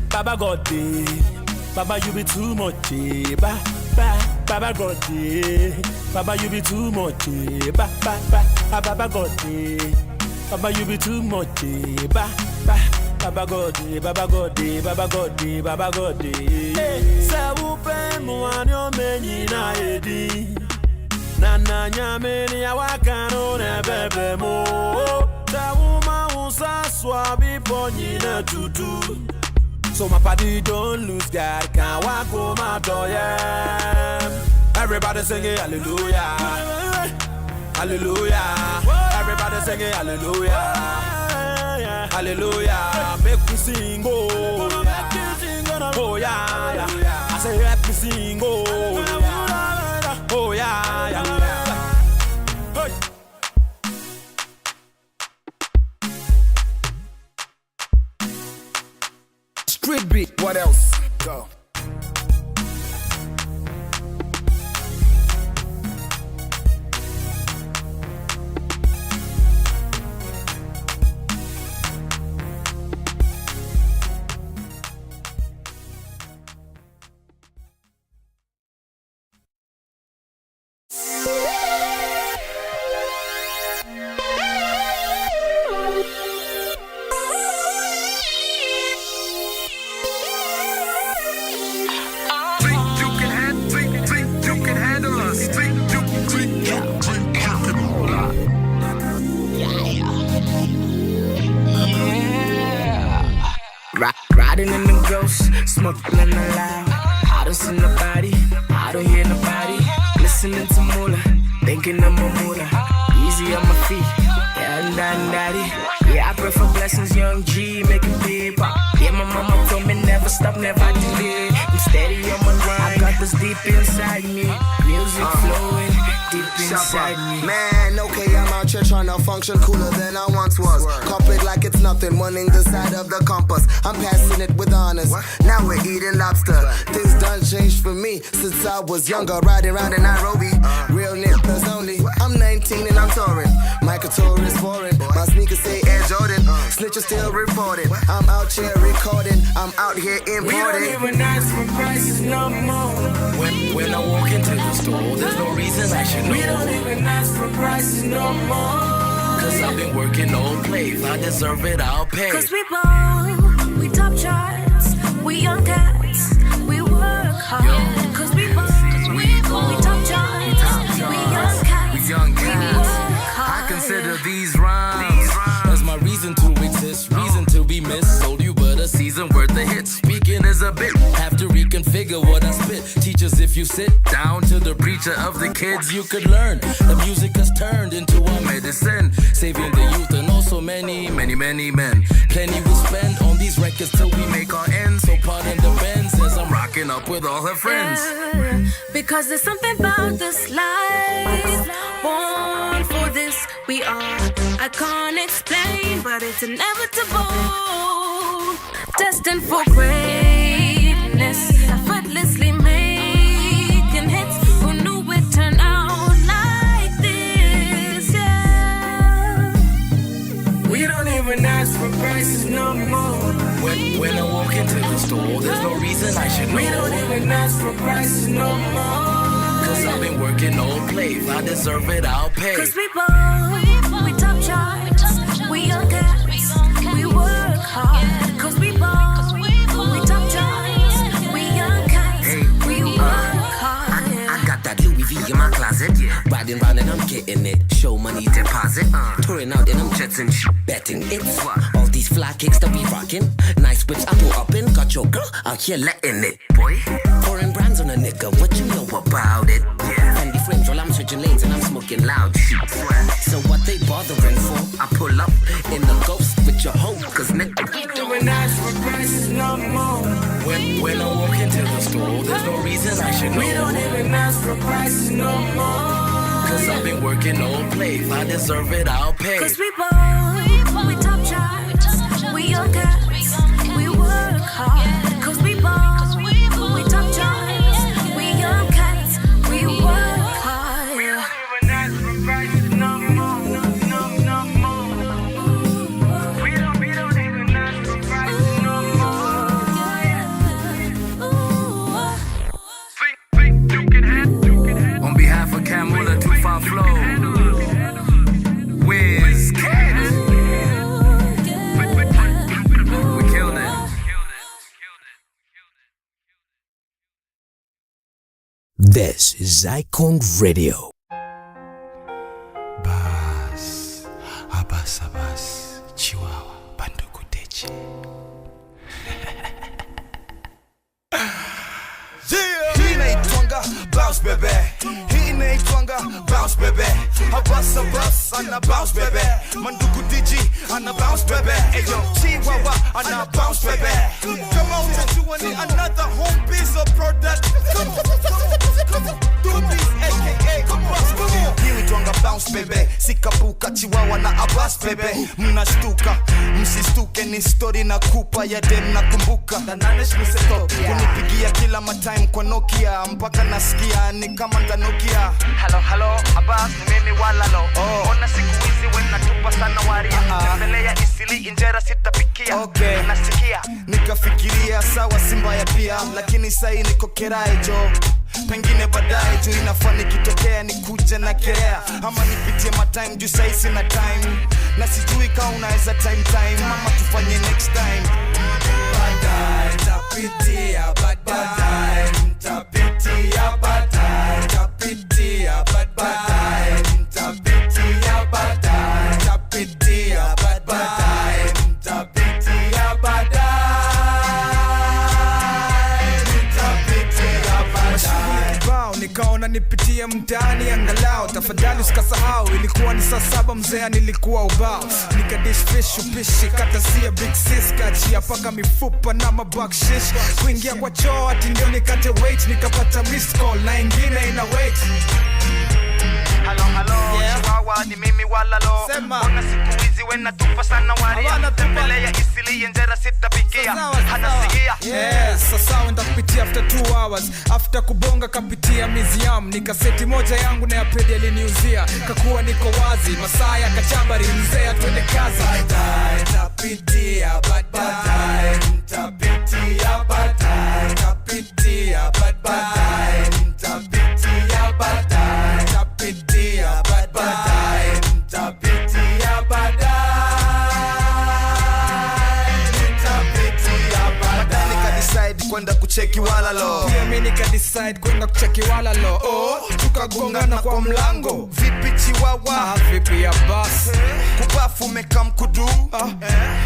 Baba God, Baba you be too much, Baba God, Baba you be too much, Baba God, Baba you be too much, Baba God, Baba God, Baba God, Baba God. Say wo pe mo ani o menyi na edi, na nyame ni awakano ne bebe mo. Say wo ma unsa swabi ponyi na tutu. So my party don't lose God can walk my door everybody singing hallelujah. Hallelujah. Everybody singing hallelujah. Hallelujah. Make me sing, oh. Oh, yeah. I say, happy sing, oh. Oh, yeah. Hey. Street beat, what else? Go. Riding in them ghosts, smoking in the loud. I don't see nobody, I don't hear nobody. Listening to Moolah, thinking of my Moolah. Easy on my feet, yeah, and daddy. Yeah, I pray for blessings, young G, making big pop. Yeah, my mama told me never stop, never delay. I'm steady on my grind, I got this deep inside me. Music flowing deep inside me. Man, okay, I'm out here trying to function cooler than I once was. Cop it like it's nothing, winning the side of the compass. I'm passing it with honors. Now we're eating lobster. Things done changed for me since I was younger, riding around in Nairobi. Real niggas only. I'm 19 and I'm touring. Michael Tour is foreign. My sneakers say Air Jordan. Snitches still reporting. I'm out here recording. I'm out here importing. We don't even ask for prices no more. When I walk into the store, there's no reason I should know. We don't even ask for prices no more. Cause I've been working all play. If I deserve it, I'll pay. Cause we ball, we top charts, we young cats, we work hard. Cause we ball, we top charts, we young cats, we work hard. I consider these rhymes as my reason to exist, reason to be missed. Sold you but a season worth of hits. Speaking is a bit, have to reconfigure what I spit. Teachers, if you sit down to the preacher of the kids, you could learn. The music has turned into a medicine, saving the youth and also many, many, many men. Plenty will spend on these records till we make our ends. So pardon the band says I'm rocking up with all her friends. Yeah, because there's something about this life. Born for this, we are. I can't explain, but it's inevitable. Destined for greatness, effortlessly making hits. Who knew it turned out like this? Yeah. We don't even ask for prices no more. When I walk into the store, there's no reason I should know. We don't even ask for prices no more. Cause I've been working all play. If I deserve it, I'll pay. Cause we ball, we top charts, we young cats, we work hard. Cause we ball, we top charts, we young cats, we work hard. I got that Louis V in my closet. Riding round and I'm getting it. Show money deposit. Touring out in them jets and betting it's all these fly kicks that we rocking. Nice whips I pull up in. Got your girl out here letting it, boy. Foreign brands on a nigga, what you know about it? Fendi frames while I'm switching lanes and I'm smoking loud. So what they bothering for? I pull up in the ghost with your hoe, cause nigga. We don't even ask for prices no more. When I walk into the store, there's no reason I should know. We don't even ask for prices no more. Cause I've been working all play. If I deserve it, I'll pay. Cause we ball, we top charts, we young cats, we work hard. Cause we ball, we top charts, we young cats, we work hard. We don't even ask for prices no more, no more. We don't even ask for prices no more. On behalf of Camula, Too Far Flow, Wiz Kid, we killed it. This is Icon Radio. Abas, Chihuahua, Bandukuteche. Bounce baby, he ain't twanga, bounce baby. A bus, and a bounce baby. Manduku DG, and a bounce baby. Ayo, Chihuahua, and a bounce baby. Come on, you need another home piece of product. Come on, do this, aka, come on. He ain't twanga, bounce baby. Sikapuka, Chihuahua, na a bounce baby. Mnashtuka, msistuke ni story na kupa ya dem na kumbuka. Na nanesh miseto, kunipigia kila matime kwa Nokia. Mpaka nasikia ni kama ndanukia. Hello, Abbas ni mimi walalo. Ona siku hizi wena tupa sana waria. Tembelea isili injera sitapikia. Nasikia nikafikiria sawa simba ya pia. Lakini sai niko kerae jo. Pengine baadaye juu inafaa nikitokea nikuje na kerea. Ama nipitie matime juu sai sina time. Na sijui kama unaweza time Mama tufanye next time. Baadaye tapitia baadaye. Tapitia baadaye. Tapitia baadaye. Tapitia baadaye. Tapitia baadaye. Tapitia baadaye. unanipitia mtaani angalau tafadhali usikasahau ilikuwa ni saa 7 mzee nilikuwa ubao nikadish fish upishi kata sia big sis kachia paka mifupa na mabakshish kuingia kwa choo ati ndio nikate wait nikapata missed call na ingine ina wait. Hello, Chihuahua ni mimi walalo. Mbona siku hizi wena tupa sana waria. Tembelea isili yenjera sitapikia. Hanasikia. Yes, sasa wenda kupitia after 2 hours. After kubonga kapitia museum. Nikaseti moja yangu na ya pedi aliniuzia. Kakuwa niko wazi, masaa ya kachambari mzee atwende kazi. Baadaye tapitia, baadaye tapitia, baadaye tapitia, baadaye tapitia, baadaye tapitia, baadaye tapitia, baadaye nikadecide kwenda kucheki walalo. Pia mimi nikadecide kwenda kucheki walalo. Oh, tukagongana kwa mlango. Vipi Chihuahua? Vipi ya basi? Kubafu umekam kudu.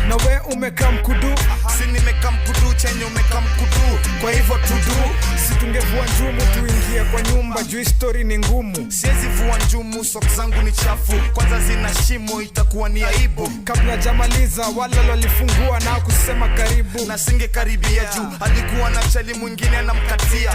Na we umekam kudu. Si nimekam kudu chenye umekam kudu. Kwa hivyo tudu. Si tungevua njumu tuingie kwa nyumba juu story ni ngumu. Siwezi vua njumu socks zangu ni chafu. Kwanza zina shimo itakuwa ni aibu. Kabla jamaliza walalo alifungua na kusema karibu. Na singe karibia juu alikuwa na chali mwingine anamkatia.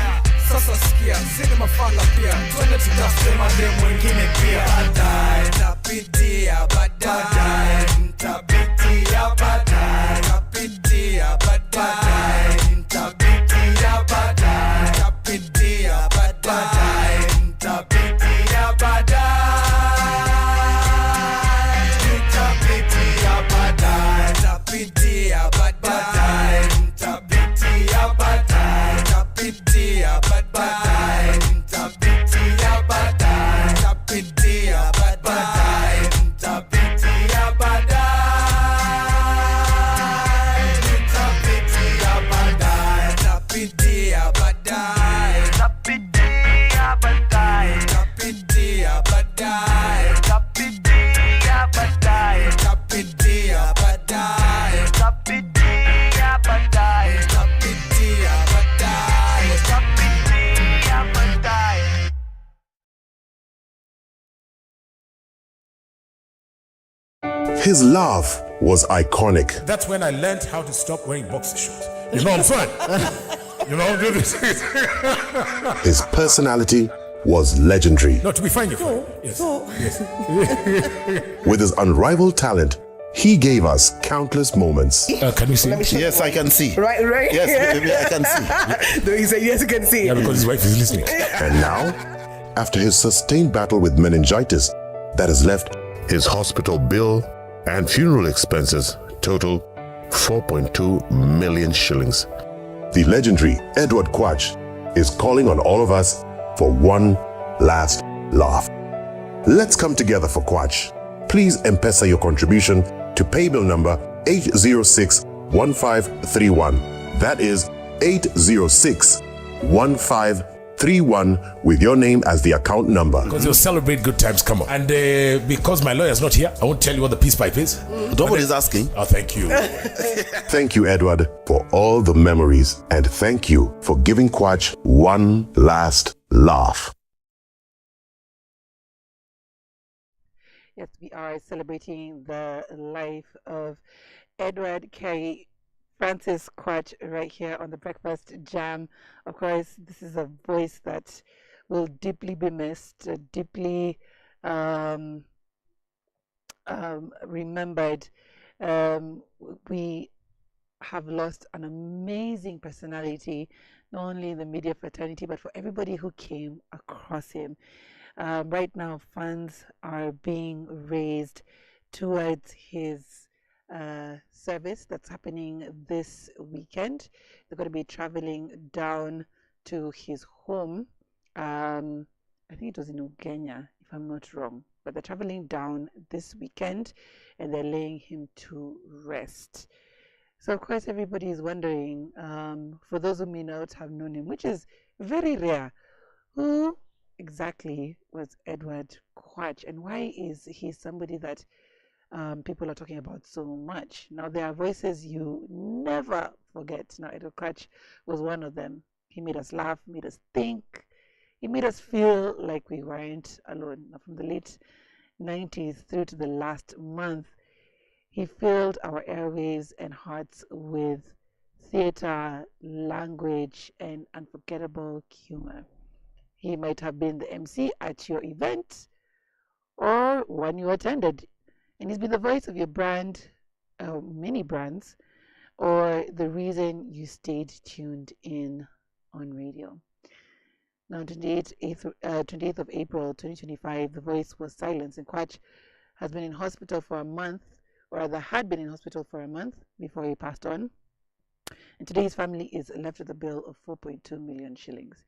Sasa sikia, sini mafala pia. Twende tutafute madem mwingine pia. Baadaye tapitia, baadaye tapitia, baadaye tapitia, baadaye tapitia, baadaye tapitia, baadaye tapitia, baadaye tapitia, baadaye tapitia, baadaye tapitia, baadaye tapitia, baadaye tapitia, baadaye tapitia, baadaye tapitia, tapitia, baadaye tapitia, baadaye tapitia, baadaye tapitia, baadaye tapitia, baadaye tapitia, baadaye tapitia, baadaye. His laugh was iconic. That's when I learned how to stop wearing boxer shorts. You know what I'm saying? You know, do this. His personality was legendary. No, to be frank, yes. With his unrivaled talent, he gave us countless moments. Can you see? Yes, I can see. Right. Yes, baby, I can see. No, he said yes, you can see. Yeah, because his wife is listening. And now, after his sustained battle with meningitis that has left his hospital bill and funeral expenses total 4.2 million shillings. The legendary Edward Quach is calling on all of us for one last laugh. Let's come together for Quach. Please M-Pesa your contribution to paybill number 806-1531. That is 806-1531 with your name as the account number. Because you'll celebrate good times, come on. And because my lawyer's not here, I won't tell you what the peace pipe is. Nobody's asking. Oh, thank you. Thank you, Edward, for all the memories. And thank you for giving Quach one last laugh. Yes, we are celebrating the life of Edward K. Francis Quach right here on the Breakfast Jam. Of course, this is a voice that will deeply be missed, deeply remembered. We have lost an amazing personality, not only in the media fraternity, but for everybody who came across him. Right now, funds are being raised towards his service that's happening this weekend. They're going to be traveling down to his home. I think it was in Ugenya, if I'm not wrong. But they're traveling down this weekend and they're laying him to rest. So, of course, everybody is wondering, for those who may not have known him, which is very rare, who exactly was Edward Quach and why is he somebody that people are talking about so much? Now, there are voices you never forget. Now, Edward Quach was one of them. He made us laugh, made us think. He made us feel like we weren't alone. From the late 90s through to the last month, he filled our airwaves and hearts with theater, language, and unforgettable humor. He might have been the MC at your event or one you attended, and he's been the voice of your brand, many brands, or the reason you stayed tuned in on radio. Now, 28th of April 2025, the voice was silenced, and Kwach has been in hospital for a month, or rather had been in hospital for a month before he passed on. And today his family is left with a bill of 4.2 million shillings.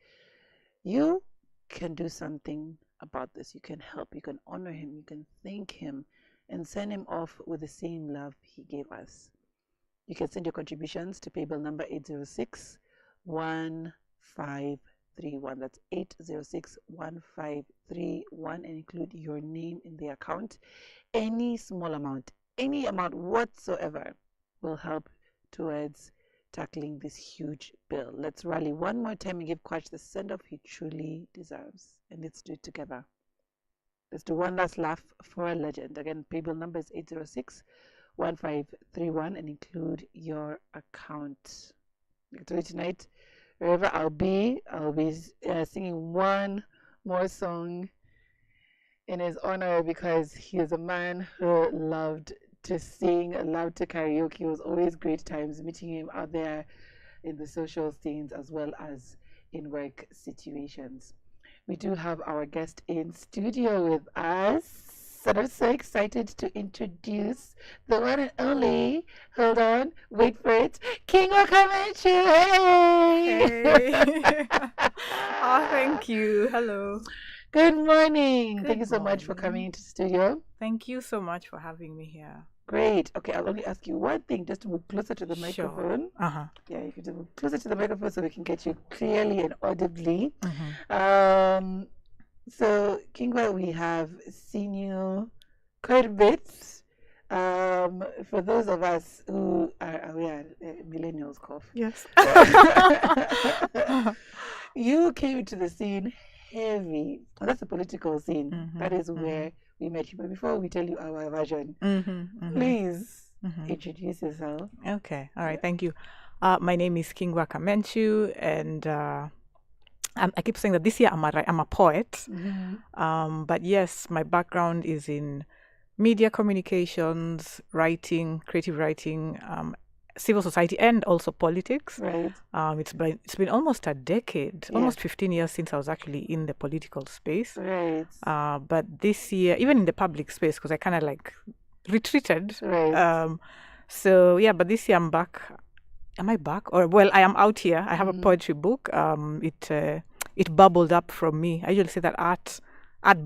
You can do something about this. You can help. You can honor him. You can thank him and send him off with the same love he gave us. You can send your contributions to paybill number 806-1531. That's 806-1531, and include your name in the account. Any small amount, any amount whatsoever will help towards tackling this huge bill. Let's rally one more time and give Kwach the send-off he truly deserves. And let's do it together. Let's do one last laugh for a legend. Again, paybill number is 806-1531, and include your account. Tonight, wherever I'll be singing one more song in his honor, because he is a man who loved to sing, loved to karaoke. It was always great times meeting him out there in the social scenes as well as in work situations. We do have our guest in studio with us, and I'm so excited to introduce the one and only, hold on, wait for it, King Wakamechu. Hey! Oh, thank you. Hello. Good morning. Thank you so much for coming into the studio. Thank you so much for having me here. Great. Okay, I'll only ask you one thing, just to move closer to the microphone. Sure. Yeah, you can move closer to the microphone so we can get you clearly and audibly. So, Kingwa, we have seen you quite a bit. For those of us who are aware, millennials cough. Yes. You came to the scene heavy. Well, that's the political scene. That is where we met you. But before we tell you our version, please introduce yourself. Okay. All right. Thank you. My name is King Wakamechu, and I keep saying that this year I'm a poet. But yes, my background is in media communications, writing, creative writing, civil society, and also politics. Right. It's been almost a decade, almost 15 years since I was actually in the political space. Right. But this year, even in the public space, because I kind of like retreated. Right. So yeah, but this year I'm back. Am I back? Or well, I am out here. I have a poetry book. It bubbled up from me. I usually say that art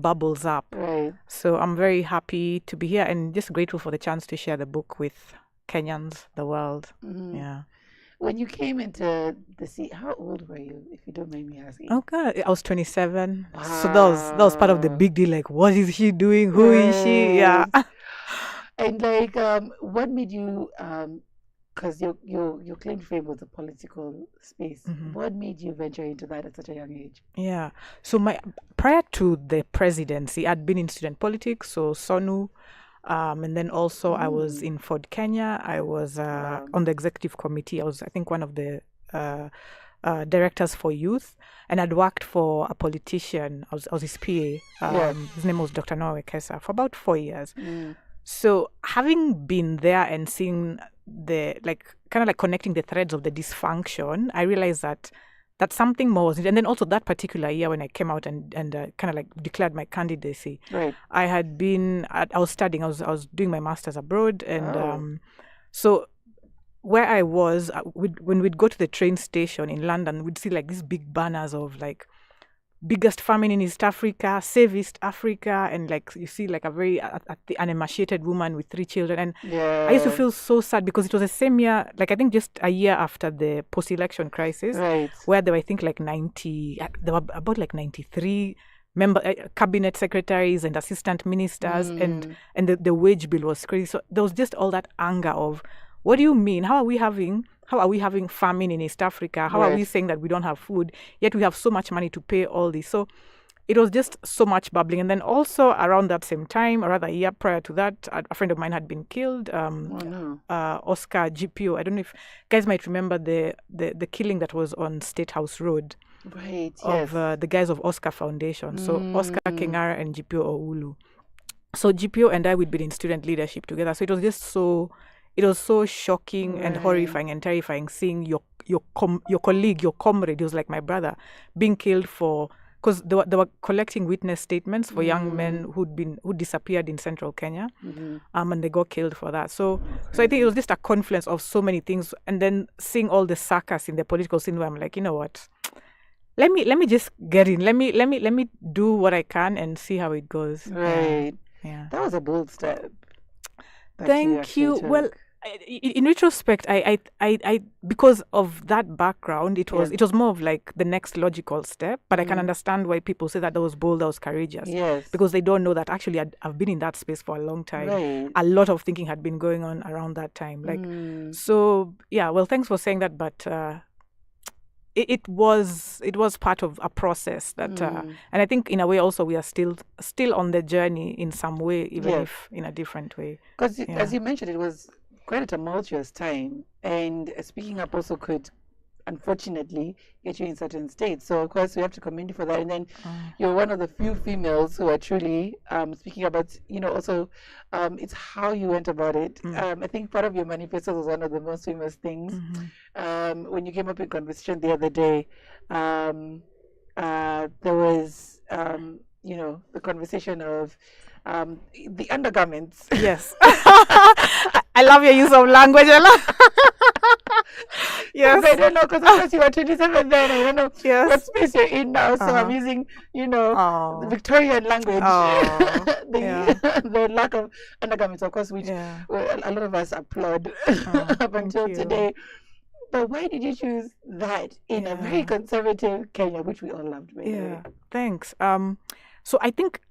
bubbles up. Right. So I'm very happy to be here and just grateful for the chance to share the book with Kenyans, the world. Yeah. When you came into the scene, how old were you, if you don't mind me asking? Oh God, I was 27. Wow. So that was part of the big deal. Like, what is she doing? Who is she? Yeah. And like, what made you? Because your claim to fame was the political space. What made you venture into that at such a young age? Yeah. So prior to the presidency, I'd been in student politics. So SONU. And then also I was in Ford Kenya. I was on the executive committee. I was, I think, one of the directors for youth. And I'd worked for a politician. I was his PA. His name was Dr. Noah Wekesa for about 4 years. So having been there and seeing the, like, kind of like connecting the threads of the dysfunction, I realized that something more was needed. And then also that particular year when I came out and kind of like declared my candidacy, right. I was studying, I was doing my master's abroad. And so where I was, when we'd go to the train station in London, we'd see like these big banners of like, biggest famine in East Africa, save East Africa, and like you see like a very an emaciated woman with 3 children. And I used to feel so sad because it was the same year, like I think just a year after the post-election crisis, right. where there were, I think, like there were about like 93 cabinet secretaries and assistant ministers, and the wage bill was crazy. So there was just all that anger of, what do you mean? How are we having how are we having famine in East Africa? How are we saying that we don't have food, yet we have so much money to pay all this? So it was just so much bubbling. And then also around that same time, or rather a year prior to that, a friend of mine had been killed, Oscar GPO. I don't know if guys might remember the killing that was on State House Road. Right, of the guys of Oscar Foundation. So Oscar Kengara and GPO Oulu. So GPO and I, we'd been in student leadership together. So it was just so shocking and horrifying and terrifying seeing your colleague, your comrade, he was like my brother, being killed because they were collecting witness statements for young men who disappeared in central Kenya, and they got killed for that. So I think it was just a confluence of so many things, and then seeing all the circus in the political scene where I'm like, you know what? Let me just get in. Let me do what I can and see how it goes. Right. Yeah. That was a bold step. Thank you. Well, in retrospect, I because of that background, it was more of like the next logical step. But I can understand why people say that was bold, that was courageous. Yes. Because they don't know that actually I've been in that space for a long time. Right. A lot of thinking had been going on around that time. So yeah. Well, thanks for saying that, but. It was part of a process that, and I think in a way also we are still on the journey in some way, even if in a different way. Because as you mentioned, it was quite a tumultuous time, and speaking up also could, unfortunately, get you in certain states. So of course we have to commend you for that. And then you're one of the few females who are truly speaking about, also it's how you went about it. I think part of your manifesto was one of the most famous things. When you came up in conversation the other day, there was the conversation of the undergarments. Yes. I love your use of language. Yes. I don't know, because of course you were 27 then. I don't know what space you're in now. So I'm using, the Victorian language. The lack of undergarments, of course, which a lot of us applaud up until today. But why did you choose that in a very conservative Kenya, which we all loved? Thanks. So I think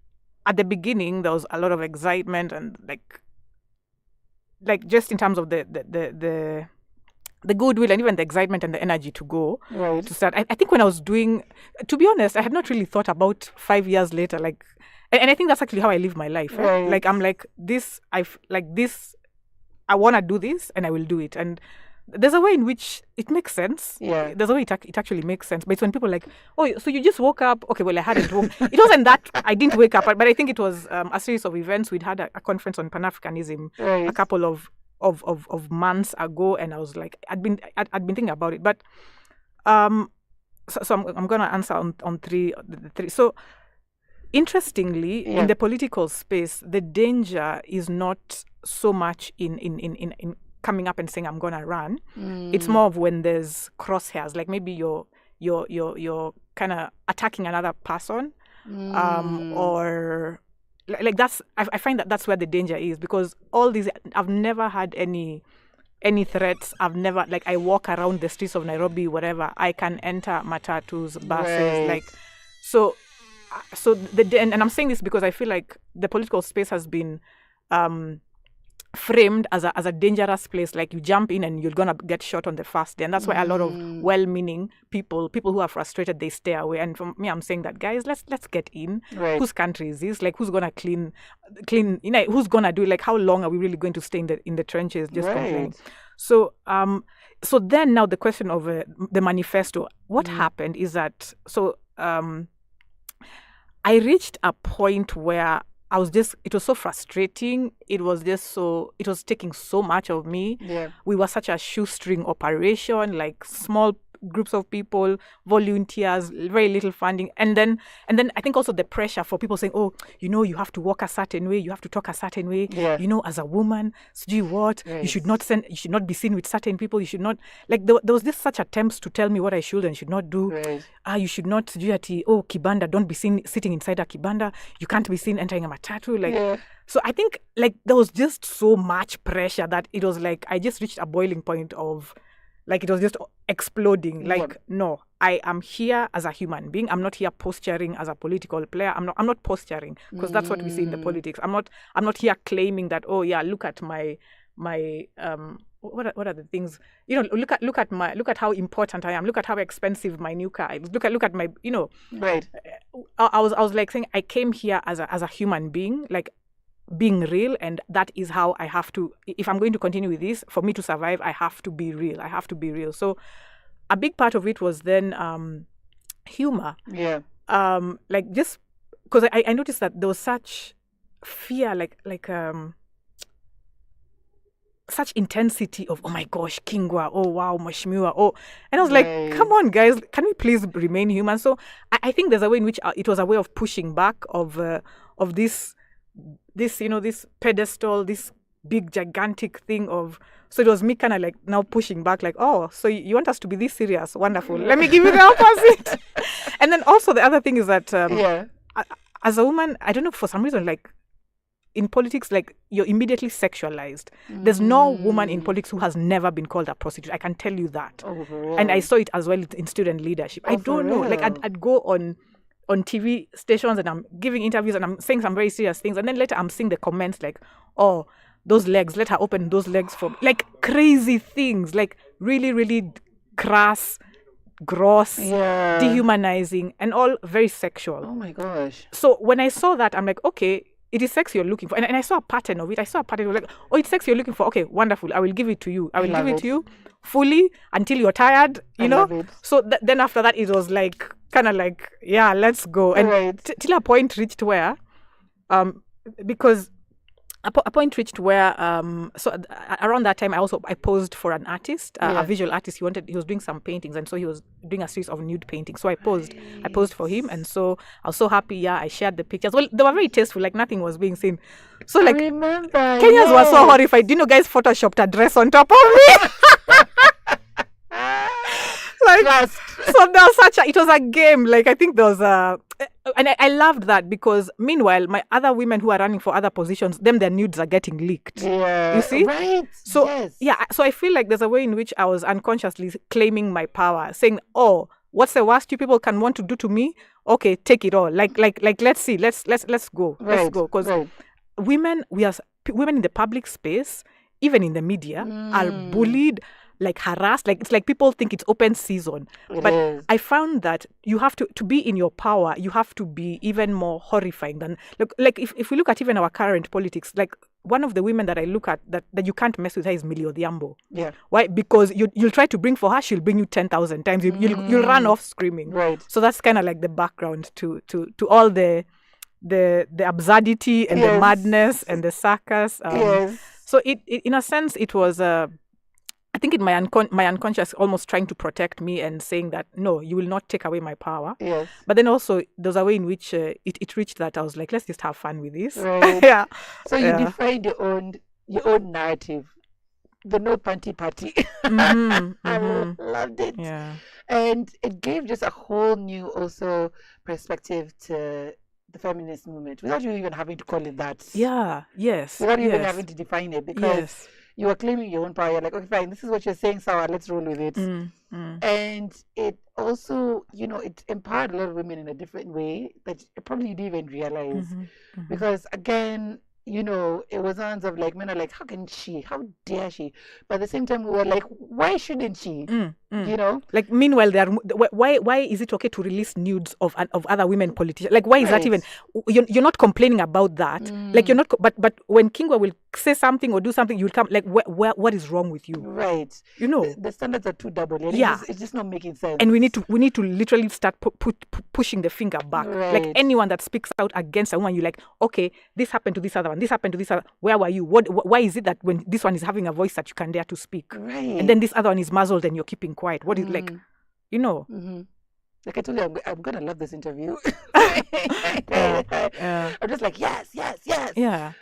at the beginning there was a lot of excitement and like just in terms of the goodwill and even the excitement and the energy to go to start. I think when I was doing, to be honest, I had not really thought about 5 years later, and I think that's actually how I live my life. Right? Like I'm like this, I want to do this and I will do it. And there's a way in which it makes sense. Yeah. There's a way it actually makes sense. But it's when people are like, oh, so you just woke up? Okay, well, I hadn't woke. It wasn't that I didn't wake up, but I think it was a series of events. We'd had a conference on Pan-Africanism a couple of months ago, and I was like, I'd been thinking about it. But so I'm going to answer on the three. So interestingly, in the political space, the danger is not so much in coming up and saying I'm gonna run. It's more of when there's crosshairs, like maybe you're kind of attacking another person, or like that's I find that's where the danger is, because all these I've never had any threats. I've never, like, I walk around the streets of Nairobi, whatever, I can enter matatus, buses, and I'm saying this because I feel like the political space has been framed as a dangerous place, like you jump in and you're gonna get shot on the first day, and that's why a lot of well-meaning people who are frustrated, they stay away. And for me, I'm saying that, guys, let's get in. Whose country is this? Like, who's gonna clean? Who's gonna do it? Like, how long are we really going to stay in the trenches just complaining? So so then now the question of the manifesto. What happened is that I reached a point where it was so frustrating. It was taking so much of me. Yeah. We were such a shoestring operation, like small groups of people, volunteers, very little funding. And then I think also the pressure for people saying, oh, you have to walk a certain way, you have to talk a certain way, as a woman, you should not be seen with certain people, you should not, like, there was this such attempts to tell me what I should and should not do. You should not do that, kibanda, don't be seen sitting inside a kibanda, you can't be seen entering a matatu, So I think, like, there was just so much pressure that it was like I just reached a boiling point of, like, it was just exploding. Like, no, I am here as a human being. I'm not here posturing as a political player. I'm not posturing, because that's what we see in the politics. I'm not here claiming that, oh yeah, look at my what are the things? Look at how important I am. Look at how expensive my new car is. Look at my, Right. I was like saying, I came here as a human being, like being real, and that is how I have to. If I'm going to continue with this, for me to survive, I have to be real. So a big part of it was then humor. Yeah. Like just because I noticed that there was such fear, like such intensity of, oh my gosh, Kingwa, oh wow, Mashmiwa, oh, and I was like, come on guys, can we please remain human? So I think there's a way in which it was a way of pushing back of this this pedestal, this big gigantic thing of. So it was me kind of like now pushing back, like, oh, so you want us to be this serious? Wonderful. Let me give you the opposite. And then also the other thing is that as a woman, I don't know, for some reason, like in politics, like you're immediately sexualized. There's no woman in politics who has never been called a prostitute. I can tell you that. Oh, for real? And I saw it as well in student leadership. I don't know. Like I'd go on TV stations and I'm giving interviews and I'm saying some very serious things. And then later I'm seeing the comments like, oh, those legs, let her open those legs for, like, crazy things, like really, really crass, gross, dehumanizing, and all very sexual. Oh my gosh. So when I saw that, I'm like, okay, it is sex you're looking for. And I saw a pattern of it. I saw a pattern of like, oh, it's sex you're looking for. Okay, wonderful. I will give it to you. I will give it to you fully until you're tired, you know? So then after that, it was like, kind of like, yeah, let's go. And till a point reached where, because a point reached where around that time I posed for an artist, a visual artist. He was doing some paintings, and so he was doing a series of nude paintings. So I posed for him, and so I was so happy. I shared the pictures. Well, they were very tasteful, like nothing was being seen. So like, I remember, Kenyans were so horrified. Do you know, guys photoshopped a dress on top of me. Like, so there was it was a game. Like, I think there was and I loved that, because meanwhile my other women who are running for other positions, their nudes are getting leaked. Yeah, you see, right? So so I feel like there's a way in which I was unconsciously claiming my power, saying, oh, what's the worst you people can want to do to me? Okay, take it all. Like let's see, let's go, let's go, because women in the public space, even in the media, are bullied, like harassed, like it's like people think it's open season. But I found that you have to be in your power, you have to be even more horrifying than like if we look at even our current politics, like one of the women that I look at that you can't mess with her is Millie Odhiambo. Yeah. Why? Because you'll try to bring for her, she'll bring you 10,000 times. You'll run off screaming. Right. So that's kind of like the background to all the absurdity and the madness and the circus. So it in a sense it was I think in my unconscious almost trying to protect me and saying that, no, you will not take away my power. Yes. But then also there's a way in which it reached that I was like, let's just have fun with this. Right. Yeah. So you defined your own narrative, the no panty party. I loved it. Yeah. And it gave just a whole new also perspective to the feminist movement without you even having to call it that. Yeah. Yes. Without even having to define it, because you are claiming your own power. You're like, okay, fine, this is what you're saying, Sawa, let's roll with it. And it also, it empowered a lot of women in a different way that probably you didn't even realize. Because again, it was ones of like, men are like, how can she? How dare she? But at the same time, we were like, why shouldn't she? Like, meanwhile, why is it okay to release nudes of other women politicians? Like, why is that even? You're not complaining about that. Like, you're not. But when Kingwa will say something or do something, you'll come like, what is wrong with you? Right. The standards are too double. It's just not making sense. And we need to literally start pushing the finger back. Right. Like, anyone that speaks out against a woman, you're like, okay, this happened to this other one. This happened to this other. Where were you? Why is it that when this one is having a voice that you can dare to speak, right, and then this other one is muzzled and you're keeping quiet? What is like, Like I told you, I'm gonna love this interview. I'm just like yes. Yeah.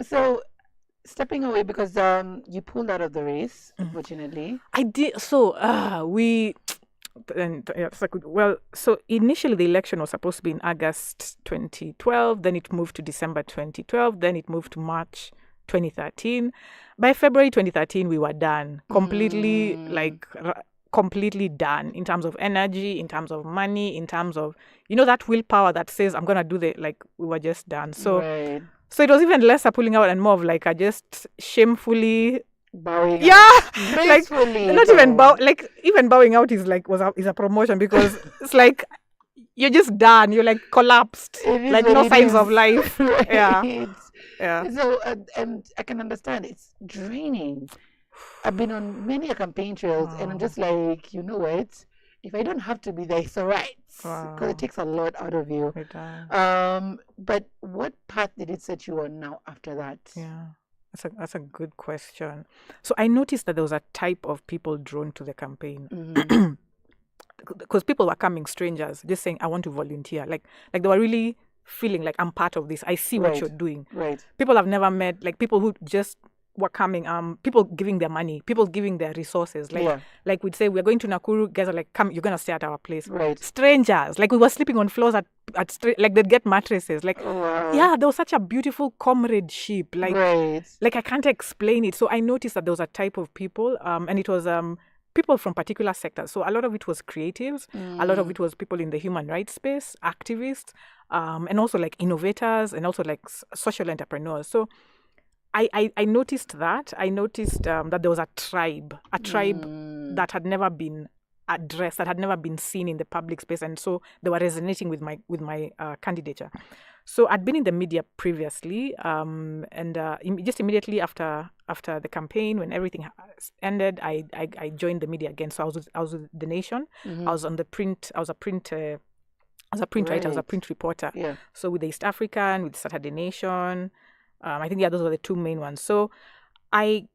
So stepping away because you pulled out of the race, unfortunately. I did. So we. And so initially the election was supposed to be in August 2012, then it moved to December 2012, then it moved to March 2013. By February 2013, we were done, completely done in terms of energy, in terms of money, in terms of, that willpower that says, I'm going to do we were just done. So, So it was even less a pulling out and more of like a just shamefully bowing Yeah, out like gracefully, not even though. like even bowing out is like is a promotion because it's like you're just done. You're like collapsed, It is like what no it signs is. of life. Yeah, Right. yeah. So, and I can understand it's draining. I've been on many a campaign trails, and I'm just like, you know what? If I don't have to be there, it's all right, because it takes a lot out of you. It does. But what path did it set you on now after that? Yeah. That's a good question. So I noticed that there was a type of people drawn to the campaign. Because people were coming, strangers, just saying, I want to volunteer. Like they were really feeling like, I'm part of this. I see what Right. you're doing. Right. People I've never met, like people who just were coming, people giving their money, people giving their resources. Yeah. Like we'd say, we're going to Nakuru, guys are like, come, you're going to stay at our place. Right. Strangers, like we were sleeping on floors like they'd get mattresses. Like, Wow. yeah, there was such a beautiful comradeship. Like, Right. like I can't explain it. So I noticed that there was a type of people, and it was people from particular sectors. So a lot of it was creatives, a lot of it was people in the human rights space, activists, and also like innovators and also like social entrepreneurs. So I noticed that. I noticed that there was a tribe that had never been addressed, that had never been seen in the public space, and so they were resonating with my candidature. So I'd been in the media previously, and just immediately after the campaign, when everything ended, I joined the media again. So I was with The Nation. Mhm. I was on the print. I was a print writer. I was a Right. print reporter. Yeah. So with the East African, with Saturday Nation, I think those were the two main ones. So I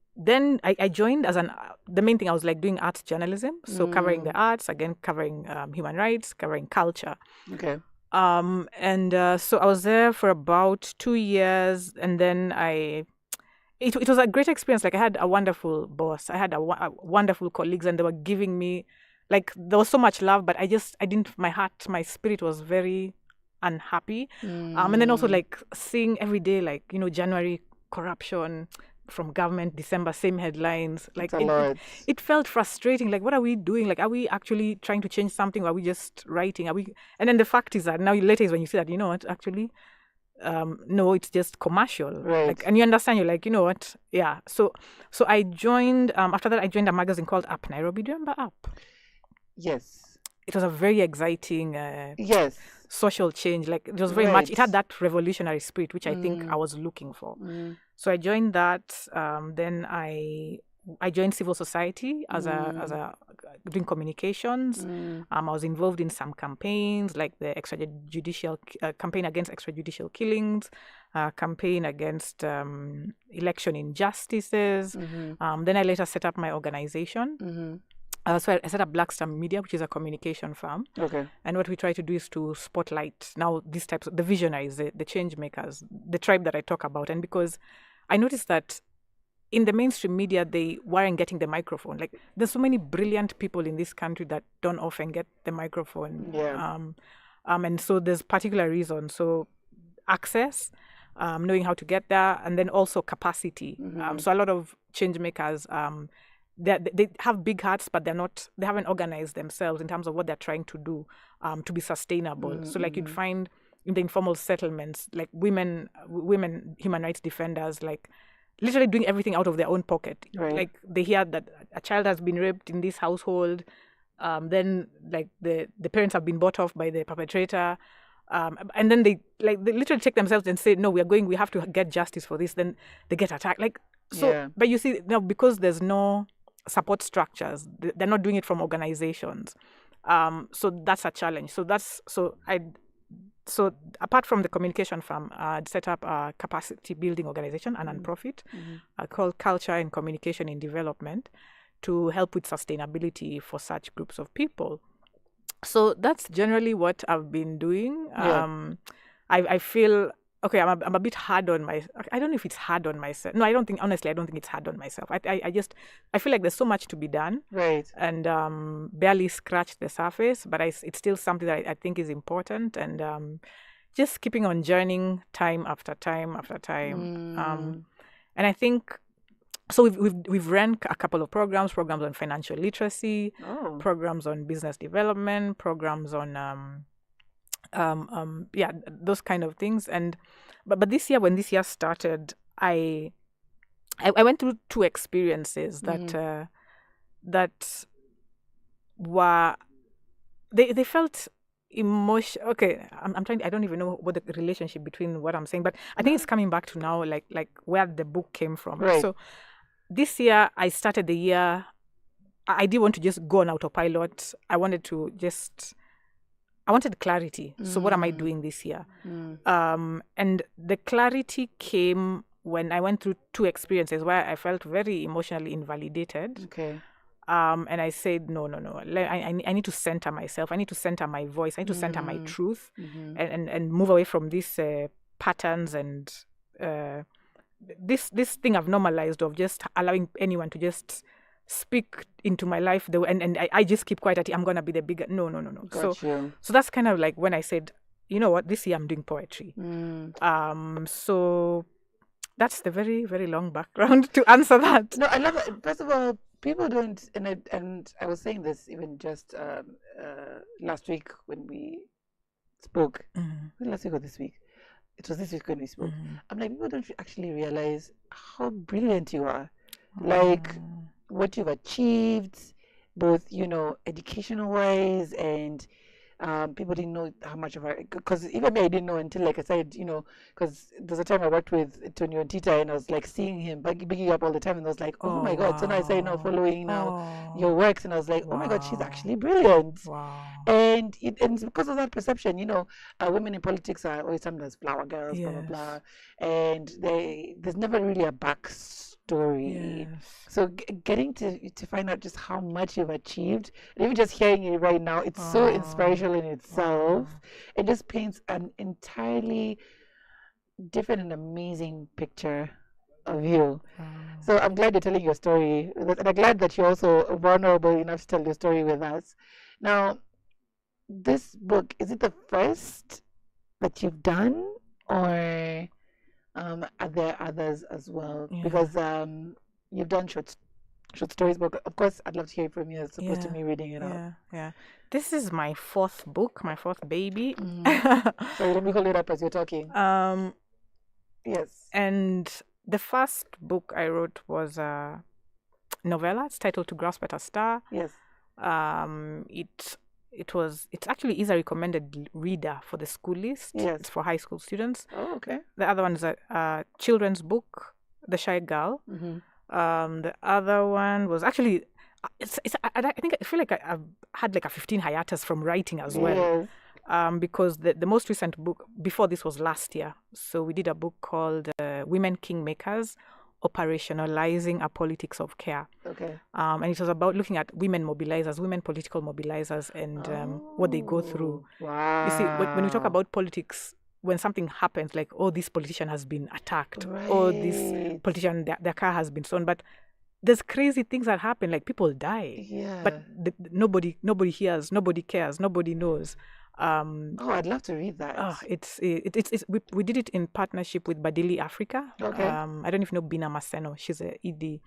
joined as the main thing I was like doing arts journalism. So covering the arts, again covering human rights, covering culture. Okay. So I was there for about 2 years, and then it was a great experience. Like I had a wonderful boss, I had a wonderful colleagues, and they were giving me, like there was so much love, but I didn't. My spirit was very unhappy. And then also like seeing every day, like January corruption from government, December same headlines. Like It's a lot. it felt frustrating. Like what are we doing? Like are we actually trying to change something, or are we just writing? And then the fact is that now later is when you see that what actually. No, it's just commercial. Right. Like, and you understand, you're like, what? Yeah. So I joined, after that, I joined a magazine called Up Nairobi. Do you remember Up? Yes. It was a very exciting Yes. social change. Like it was very much, it had that revolutionary spirit, which I think I was looking for. So I joined that. Then I joined civil society as a doing communications. I was involved in some campaigns like the extrajudicial campaign against extrajudicial killings, campaign against election injustices. Then I later set up my organization. So I set up Black Star Media, which is a communication firm. Okay. And what we try to do is to spotlight now these types of the visionaries, the change makers, the tribe that I talk about. And because I noticed that in the mainstream media, they weren't getting the microphone. Like there's so many brilliant people in this country that don't often get the microphone. Yeah. And so there's particular reasons. So access, knowing how to get there, and then also capacity. So a lot of change makers, they have big hearts, but they haven't organized themselves in terms of what they're trying to do to be sustainable. So like you'd find in the informal settlements, like women human rights defenders, like literally doing everything out of their own pocket. Right. Like they hear that a child has been raped in this household, then like the parents have been bought off by the perpetrator, and then they literally take themselves and say, no, we have to get justice for this. Then they get attacked. Like so, Yeah. but you see now, because there's no support structures, they're not doing it from organizations. So that's a challenge. So apart from the communication firm, I'd set up a capacity building organization, a nonprofit called Culture and Communication in Development, to help with sustainability for such groups of people. So that's generally what I've been doing. Yeah. I feel okay. I'm a bit hard on my. I don't know if it's hard on myself. No, I don't think. Honestly, I don't think it's hard on myself. I feel like there's so much to be done. Right. And barely scratched the surface, but it's still something that I think is important, and just keeping on journeying time after time after time. And I think so. We've run a couple of programs on financial literacy, programs on business development, programs on those kind of things. And but this year, when this year started, I I went through two experiences that that were they felt emotion. Okay, I'm trying. I don't even know what the relationship between what I'm saying, but I think it's coming back to now, like where the book came from. Right. So this year I started the year. I didn't want to just go on autopilot. I wanted clarity. So what am I doing this year? And the clarity came when I went through two experiences where I felt very emotionally invalidated. Okay. And I said, no. I need to center myself. I need to center my voice. I need to center my truth and move away from these patterns and this thing I've normalized of just allowing anyone to just speak into my life and I just keep quiet. I'm gonna be the bigger. No. So that's kind of like when I said, you know what, this year I'm doing poetry. So that's the very, very long background to answer that. No, I love it. First of all, people don't, and I was saying this even just last week when we spoke. Last week or this week? It was this week when we spoke. I'm like, people don't actually realize how brilliant you are. Like what you've achieved, both, educational wise, and people didn't know how much of a, because even me, I didn't know until, like I said, because there's a time I worked with Tony and Tita, and I was like seeing him picking up all the time, and I was like, oh my God. So now I say, following now your works, and I was like, oh my God, she's actually brilliant. And it's because of that perception, women in politics are always termed as flower girls, blah blah blah, and there's never really a backstory. So getting to find out just how much you've achieved, and even just hearing it right now, it's so inspirational in itself. It just paints an entirely different and amazing picture of you. So I'm glad you're telling your story, and I'm glad that you're also vulnerable enough to tell your story with us. Now, this book, is it the first that you've done, or are there others as well? Because you've done short stories, but of course I'd love to hear it from you as opposed to me reading it out. Yeah. This is my fourth book, my fourth baby. So let me hold it up as you're talking. Yes. And the first book I wrote was a novella. It's titled To Grasp at a Star. Yes. It's actually is a recommended reader for the school list. Yes. It's for high school students. Oh, okay. The other one is a children's book, The Shy Girl. The other one was actually, I feel like I've had like a 15 hiatus from writing as well. Because the most recent book before this was last year. So we did a book called Women Kingmakers, Operationalizing a Politics of Care. Okay. And it was about looking at women mobilizers, women political mobilizers, and what they go through. Wow. You see, when we talk about politics, when something happens, like, oh, this politician has been attacked, or this politician, their car has been stolen, but there's crazy things that happen, like people die. Yeah. But nobody hears, nobody cares, nobody knows. I'd love to read that. We did it in partnership with Badili Africa. Okay. I don't know if you know Bina Maseno. She's a ED.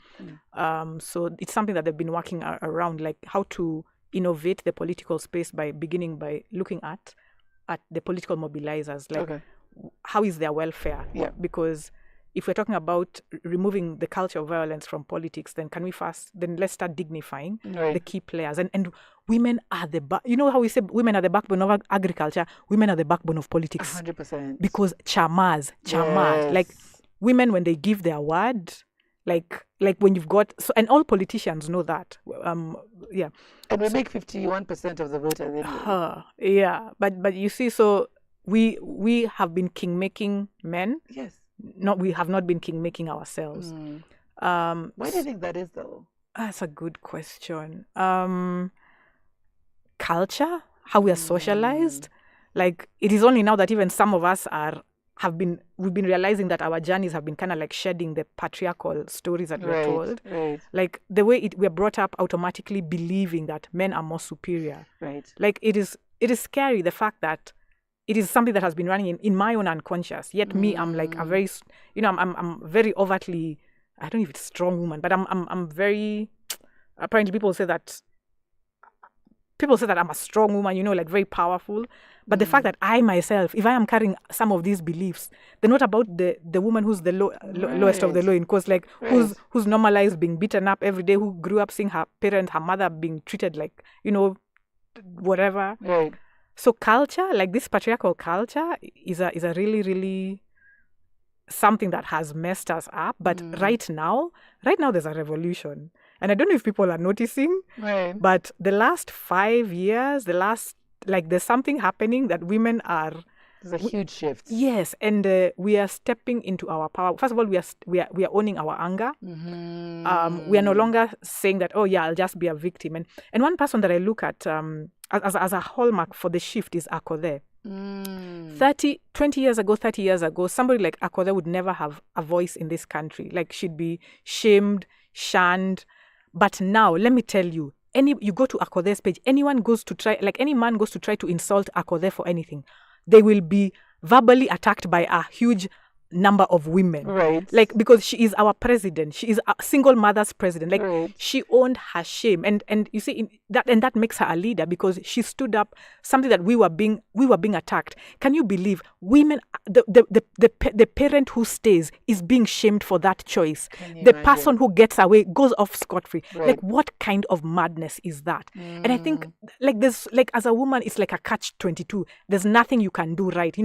So it's something that they've been working around, like how to innovate the political space by beginning by looking at the political mobilizers, like how is their welfare? Yeah. Because if we're talking about removing the culture of violence from politics, then let's start dignifying the key players. And women are you know how we say women are the backbone of agriculture, women are the backbone of politics. 100%. Because chamas, like women, when they give their word, like when you've got, and all politicians know that. And we make 51% of the vote anyway. Yeah. But you see, so we have been king-making men. Yes. We have not been king-making ourselves. Why do you think that is, though? That's a good question. Culture, how we are socialized. Like, it is only now that even some of us we've been realizing that our journeys have been kind of like shedding the patriarchal stories that we're told. Right. Like the way we're brought up automatically believing that men are more superior. Right. Like it is scary, the fact that it is something that has been running in my own unconscious. Yet me, I'm like a very, I'm very overtly, I don't know if it's a strong woman, but I'm very, apparently people say that people say that I'm a strong woman, like very powerful. But the fact that I myself, if I am carrying some of these beliefs, they're not about the woman who's the lowest of the low, in quotes, like who's normalized being beaten up every day, who grew up seeing her parents, her mother being treated like, whatever. Right. So culture, like this patriarchal culture, is a really, really something that has messed us up. But right now there's a revolution. And I don't know if people are noticing, but the last 5 years, there's something happening that women are. There's a huge shift. Yes, and we are stepping into our power. First of all, we are owning our anger. We are no longer saying that, oh yeah, I'll just be a victim. And one person that I look at as a hallmark for the shift is Akode. 20 years ago, 30 years ago, somebody like Akode would never have a voice in this country. Like, she'd be shamed, shunned. But now, let me tell you, you go to Akode's page, any man goes to try to insult Akode for anything, they will be verbally attacked by a huge number of women. Right. Like, because she is our president. She is a single mother's president. Like, she owned her shame. And you see, that makes her a leader, because she stood up something that we were being attacked. Can you believe women, the parent who stays is being shamed for that choice? The person who gets away goes off scot-free. Right. Like, what kind of madness is that? And I think, as a woman, it's like a catch-22. There's nothing you can do right.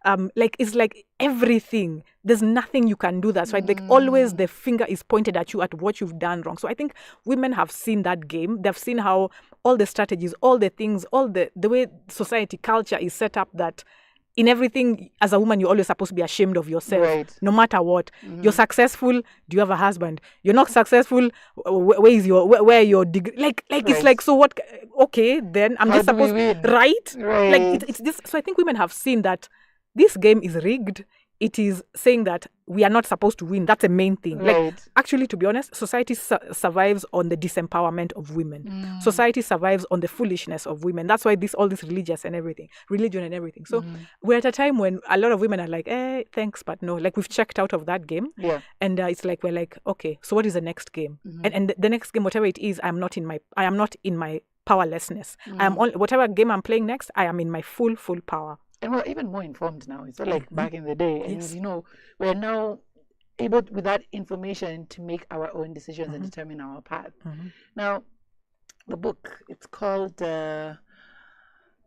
It's like everything. There's nothing you can do that's right. Like, always the finger is pointed at you at what you've done wrong. So I think women have seen that game. They've seen how all the strategies, all the things, all the way society, culture is set up, that in everything, as a woman, you're always supposed to be ashamed of yourself, no matter what. You're successful. Do you have a husband? You're not successful. Where your degree? It's like, so what? Okay, then I'm just supposed, right? Like, it's this. So I think women have seen that this game is rigged. It is saying that we are not supposed to win. That's the main thing. Like, actually, to be honest, society survives on the disempowerment of women. Society survives on the foolishness of women. That's why all this religion and everything. So we're at a time when a lot of women are like, thanks, but no. Like, we've checked out of that game. Yeah. And it's like, we're like, okay, so what is the next game? And the next game, whatever it is, I am not in my powerlessness. I am whatever game I'm playing next, I am in my full power. And we're even more informed now. It's not like back in the day. And, we're now able, with that information, to make our own decisions and determine our path. Now, the book, it's called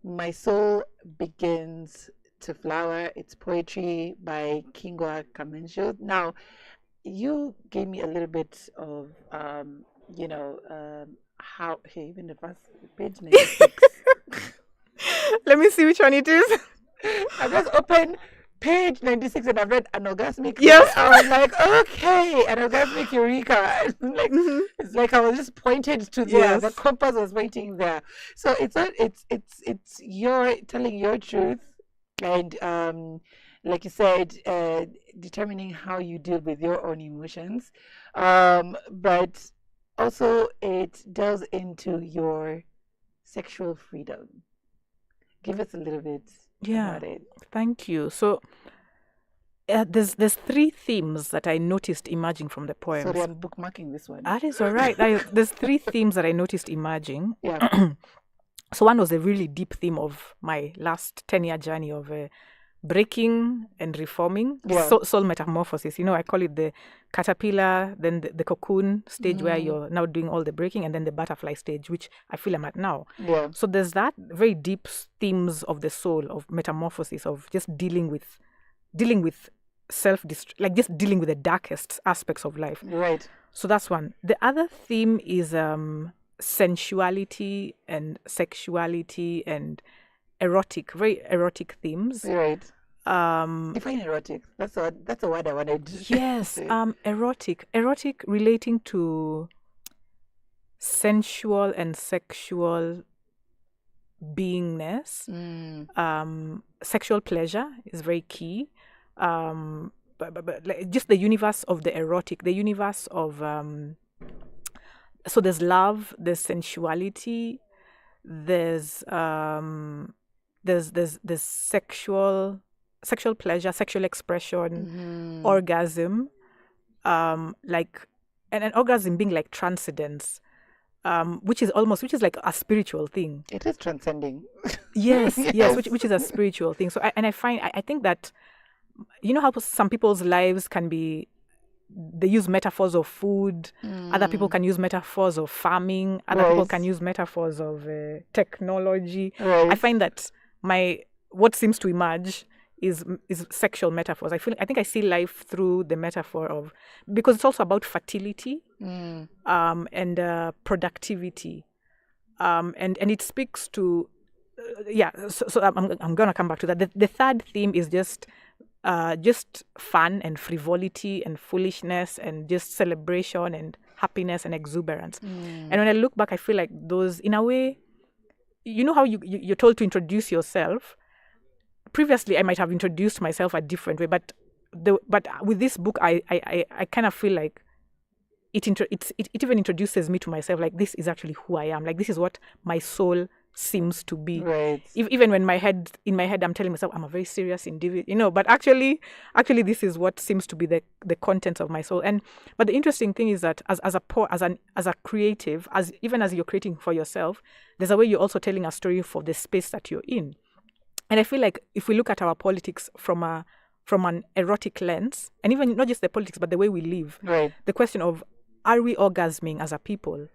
My Soul Begins to Flower. It's poetry by Kingwa Kamensho. Now, you gave me a little bit of, how, even the first page 96. Let me see which one it is. I just opened page 96 and I've read an orgasmic. Yes. I was like, okay, an orgasmic eureka. It's like I was just pointed to there. The compass was pointing there. So it's your telling your truth, and like you said, determining how you deal with your own emotions, but also it delves into your sexual freedom. Give us a little bit about it. Thank you. So there's 3 themes that I noticed emerging from the poems. Sorry, I'm bookmarking this one. That is all right. There's 3 themes that I noticed emerging. Yeah. So one was a really deep theme of my last 10-year journey of breaking and reforming, soul metamorphosis. I call it the caterpillar, then the cocoon stage where you're now doing all the breaking, and then the butterfly stage, which I feel I'm at now. Yeah. So there's that very deep themes of the soul, of metamorphosis, of just dealing with like just dealing with the darkest aspects of life. Right. So that's one. The other theme is sensuality and sexuality and very erotic themes. Right. Define erotic. That's a word I wanted. Yes. Erotic relating to sensual and sexual beingness. Sexual pleasure is very key. But just the universe of the erotic, the universe of so there's love, there's sensuality, there's sexual pleasure, sexual expression, orgasm, and an orgasm being like transcendence. which is like a spiritual thing. It is transcending. Yes, which is a spiritual thing. So I think that, you know how some people's lives can be, they use metaphors of food. Other people can use metaphors of farming. Other people can use metaphors of technology. I find that what seems to emerge is sexual metaphors. I think I see life through the metaphor of, because it's also about fertility and productivity, and it speaks to So I'm gonna come back to that. The third theme is just fun and frivolity and foolishness and just celebration and happiness and exuberance. And when I look back, I feel like those, in a way, you know how you're told to introduce yourself. Previously, I might have introduced myself a different way, but with this book, I kind of feel like it even introduces me to myself. Like, this is actually who I am. Like, this is what my soul seems to be. Right. Even when in my head I'm telling myself I'm a very serious individual, but actually this is what seems to be the contents of my soul. But the interesting thing is that as a creative, even as you're creating for yourself, there's a way you're also telling a story for the space that you're in. And I feel like if we look at our politics from an erotic lens, and even not just the politics but the way we live, the question of, are we orgasming as a people?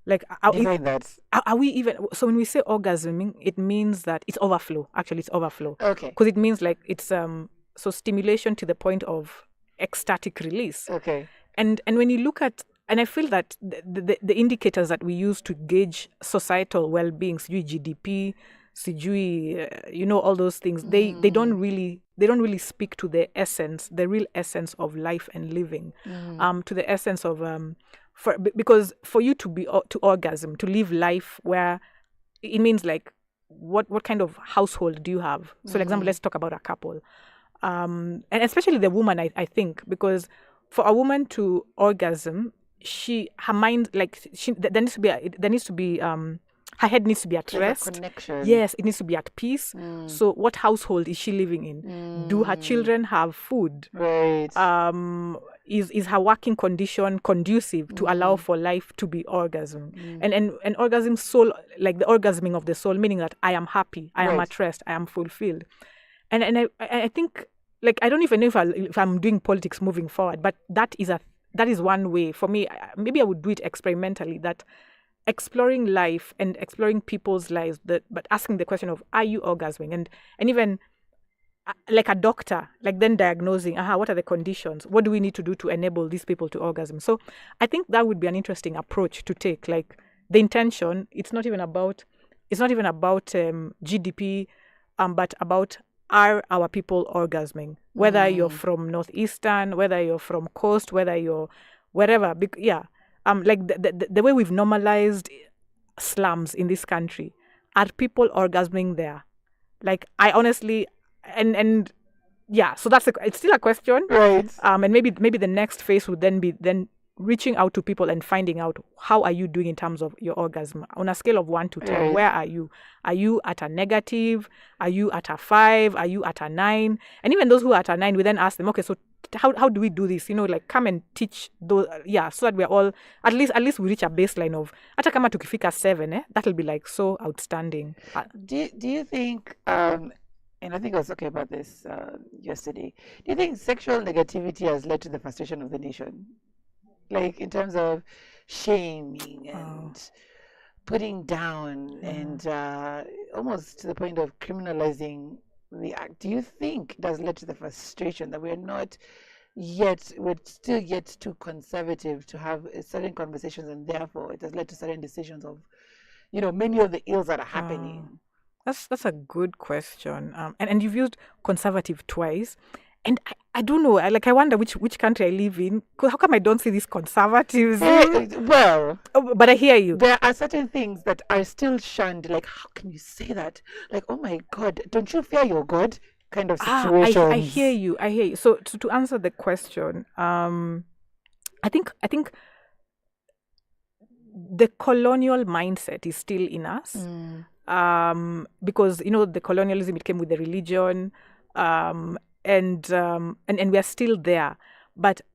Like, are we even? So when we say orgasming, it means that it's overflow. Actually, it's overflow. Okay. Because it means like it's so stimulation to the point of ecstatic release. Okay. And when you look at, and I feel that the indicators that we use to gauge societal well-being, sijui GDP, sijui, all those things, they don't really speak to the real essence of life and living, to the essence of because for you to orgasm, to live life where it means like what kind of household do you have? So, for example, let's talk about a couple, and especially the woman. I think, because for a woman to orgasm, her mind, like there needs to be her head needs to be at rest. Connection. Yes, it needs to be at peace. So what household is she living in? Do her children have food? Right. Is her working condition conducive to allow for life to be orgasm? And orgasm soul, like the orgasming of the soul, meaning that I am happy, I am at rest, I am fulfilled. And I think, like, I don't even know if I'm doing politics moving forward, but that is one way for me. Maybe I would do it experimentally, that exploring life and exploring people's lives, but asking the question of, are you orgasming? And even like a doctor, like then diagnosing, what are the conditions? What do we need to do to enable these people to orgasm? So I think that would be an interesting approach to take. Like, the intention, it's not even about GDP, but about, are our people orgasming? Whether you're from Northeastern, whether you're from Coast, whether you're wherever. Like the way we've normalized slums in this country, are people orgasming there? Like, I honestly, so it's still a question, right? And maybe the next phase would then be reaching out to people and finding out, how are you doing in terms of your orgasm on a scale of 1 to 10? Right. Where are you? Are you at a negative? Are you at a 5? Are you at a 9? And even those who are at a 9, we then ask them, okay, so how do we do this? Like, come and teach those, so that we're all, at least we reach a baseline of, hata kama tukifika 7, that'll be like so outstanding. Do you think, and I think I was talking about this yesterday, do you think sexual negativity has led to the frustration of the nation? Like, in terms of shaming and putting down and almost to the point of criminalizing the act. Do you think it has led to the frustration that we're still yet too conservative to have certain conversations, and therefore it has led to certain decisions of, many of the ills that are happening? That's a good question. And you've used conservative twice. And I don't know, I wonder which country I live in. How come I don't see these conservatives? Well, but I hear you. There are certain things that are still shunned. Like, how can you say that? Like, oh my God, don't you fear your God? Kind of situations. I hear you. So to answer the question, I think the colonial mindset is still in us. Because the colonialism, it came with the religion, and we are still there,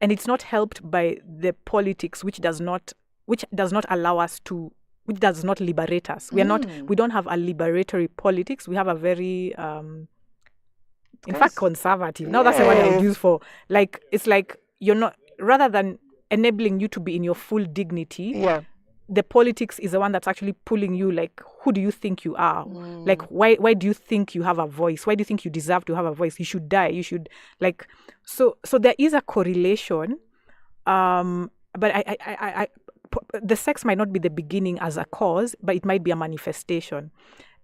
and it's not helped by the politics, which does not which does not allow us to, which does not liberate us. We don't have a liberatory politics. We have a very, in fact, conservative. Now that's the word I would use for, like, it's like you're not, rather than enabling you to be in your full dignity, the politics is the one that's actually pulling you, like, who do you think you are? Like, why do you think you have a voice? Why do you think you deserve to have a voice? You should die. You should, like, so there is a correlation, but the sex might not be the beginning as a cause, but it might be a manifestation.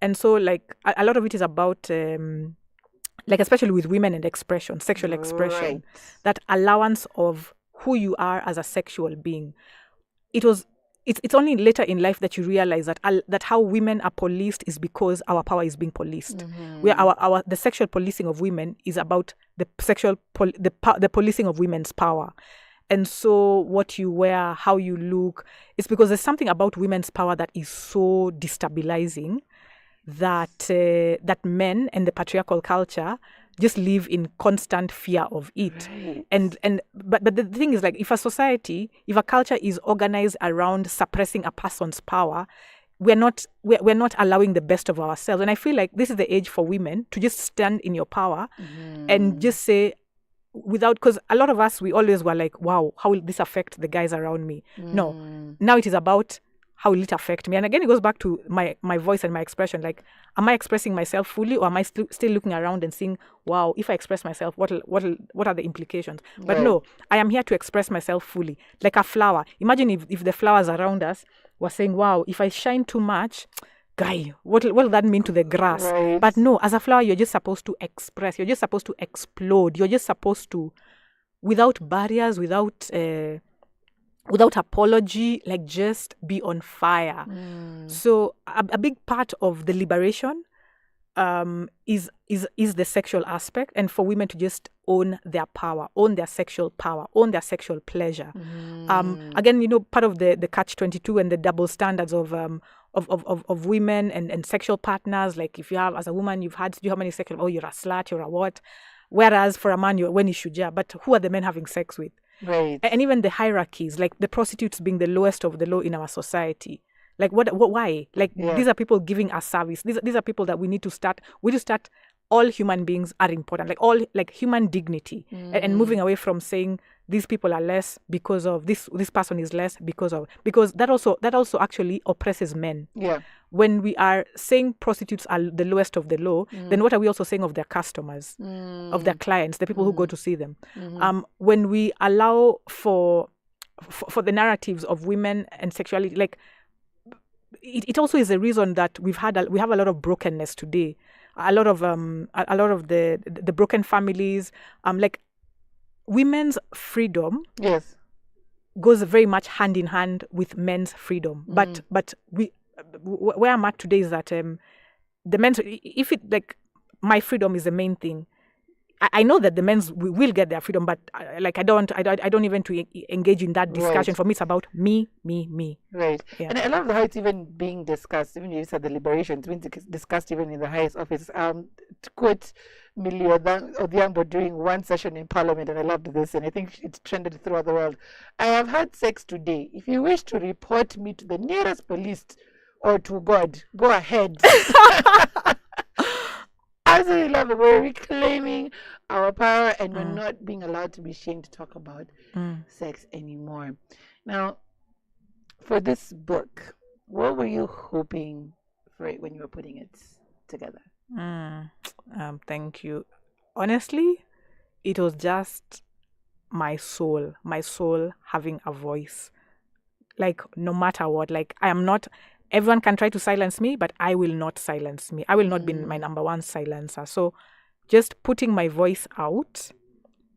And so, like, a lot of it is about, like, especially with women and expression, sexual expression, that allowance of who you are as a sexual being. It's only later in life that you realize that how women are policed is because our power is being policed. Where the sexual policing of women is about the the policing of women's power. And so what you wear, how you look, it's because there's something about women's power that is so destabilizing that men and the patriarchal culture just live in constant fear of it. But the thing is, like, if a culture is organized around suppressing a person's power, we're not allowing the best of ourselves. And I feel like this is the age for women to just stand in your power and just say, because a lot of us, we always were like, wow, how will this affect the guys around me? No, now it is about how will it affect me? And again, it goes back to my voice and my expression. Like, am I expressing myself fully, or am I still looking around and saying, wow, if I express myself, what are the implications? But no, I am here to express myself fully. Like a flower. Imagine if the flowers around us were saying, wow, if I shine too much, guy, what will that mean to the grass? But no, as a flower, you're just supposed to express. You're just supposed to explode. You're just supposed to, without barriers, without apology, like, just be on fire. So a big part of the liberation is the sexual aspect, and for women to just own their power, own their sexual power, own their sexual pleasure. Again, part of the catch-22 and the double standards of women and sexual partners. Like, if you have, as a woman, you have how many sexual, oh, you're a slut, you're a what? Whereas for a man, when you should, but who are the men having sex with? And even the hierarchies, like the prostitutes being the lowest of the low in our society. Like, why? Like, these are people giving us service. These are people that we need to start. All human beings are important, like all, like, human dignity, and moving away from saying these people are less because of this person is less because that also actually oppresses men. When we are saying prostitutes are the lowest of the low, then what are we also saying of their customers, of their clients, the people who go to see them? When we allow for the narratives of women and sexuality, like, it also is a reason that we have a lot of brokenness today. A lot of the broken families, like, women's freedom goes very much hand in hand with men's freedom. But where I'm at today is that the men's, if it, like, my freedom is the main thing, I know that the men's will get their freedom, but like, I don't even to engage in that discussion. For me, it's about me. Right. Yeah. And I love how it's even being discussed. Even you said the liberation, it's been discussed even in the highest office. To quote Millie Odhiambo during one session in Parliament, and I loved this, and I think it's trended throughout the world. I have had sex today. If you wish to report me to the nearest police or to God, go ahead. Absolutely love it. We're reclaiming our power, and we're not being allowed to be ashamed to talk about sex anymore. Now, for this book, what were you hoping for it when you were putting it together? Thank you. Honestly, it was just my soul having a voice. Like, no matter what, like, I am not. Everyone can try to silence me, but I will not silence me. I will not be my number one silencer. So just putting my voice out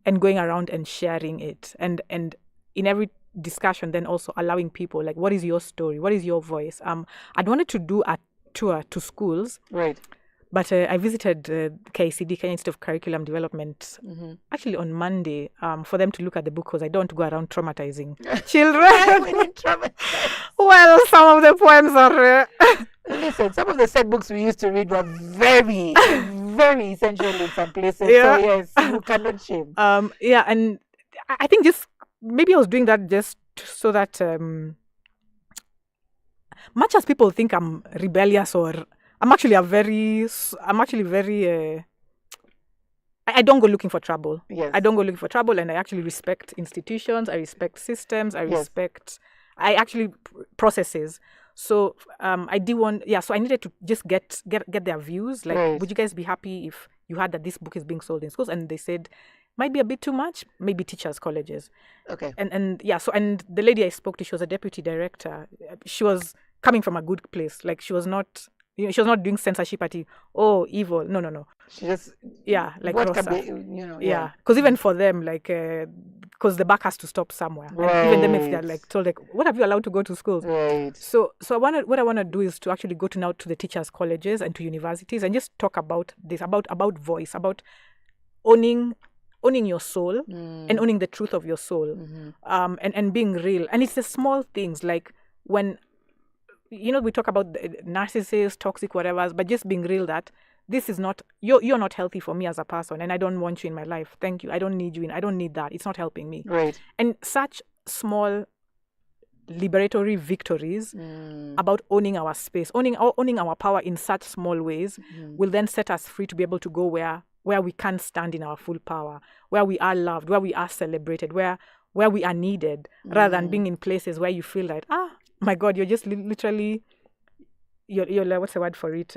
and going around and sharing it. And in every discussion, then also allowing people, like, what is your story? What is your voice? I'd wanted to do a tour to schools. Right. But I visited KICD, Kenya Institute of Curriculum Development, actually on Monday, for them to look at the book, because I don't want to go around traumatizing children. Well, some of the poems are... Listen, some of the set books we used to read were very, very essential in some places. Yeah. So yes, you cannot shame. And I think just maybe I was doing that just so that much as people think I'm rebellious or I'm actually very I don't go looking for trouble. Yes. I don't go looking for trouble, and I actually respect institutions. I respect systems. I respect. I actually processes. So I did want. Yeah. So I needed to just get their views. Like, would you guys be happy if you heard that this book is being sold in schools? And they said, might be a bit too much. Maybe teachers' colleges. Okay. And yeah. So and the lady I spoke to, she was a deputy director. She was coming from a good place. Like she was not. She was not doing censorship at evil. No. She just like what Rosa. can be, Yeah, because even for them, like, because the buck has to stop somewhere. Right. And even them, if they're like told, like, what have you allowed to go to schools? Right. So what I want to do is to actually go to the teachers' colleges and to universities and just talk about this, about voice, about owning your soul and owning the truth of your soul, and being real. And it's the small things, like when. We talk about narcissists, toxic, whatever, but just being real that this is not, you're not healthy for me as a person, and I don't want you in my life. Thank you. I don't need you I don't need that. It's not helping me. Right. And such small liberatory victories about owning our space, owning our power in such small ways will then set us free to be able to go where we can stand in our full power, where we are loved, where we are celebrated, where we are needed, rather than being in places where you feel like, my God, you're just literally, you're like, what's the word for it?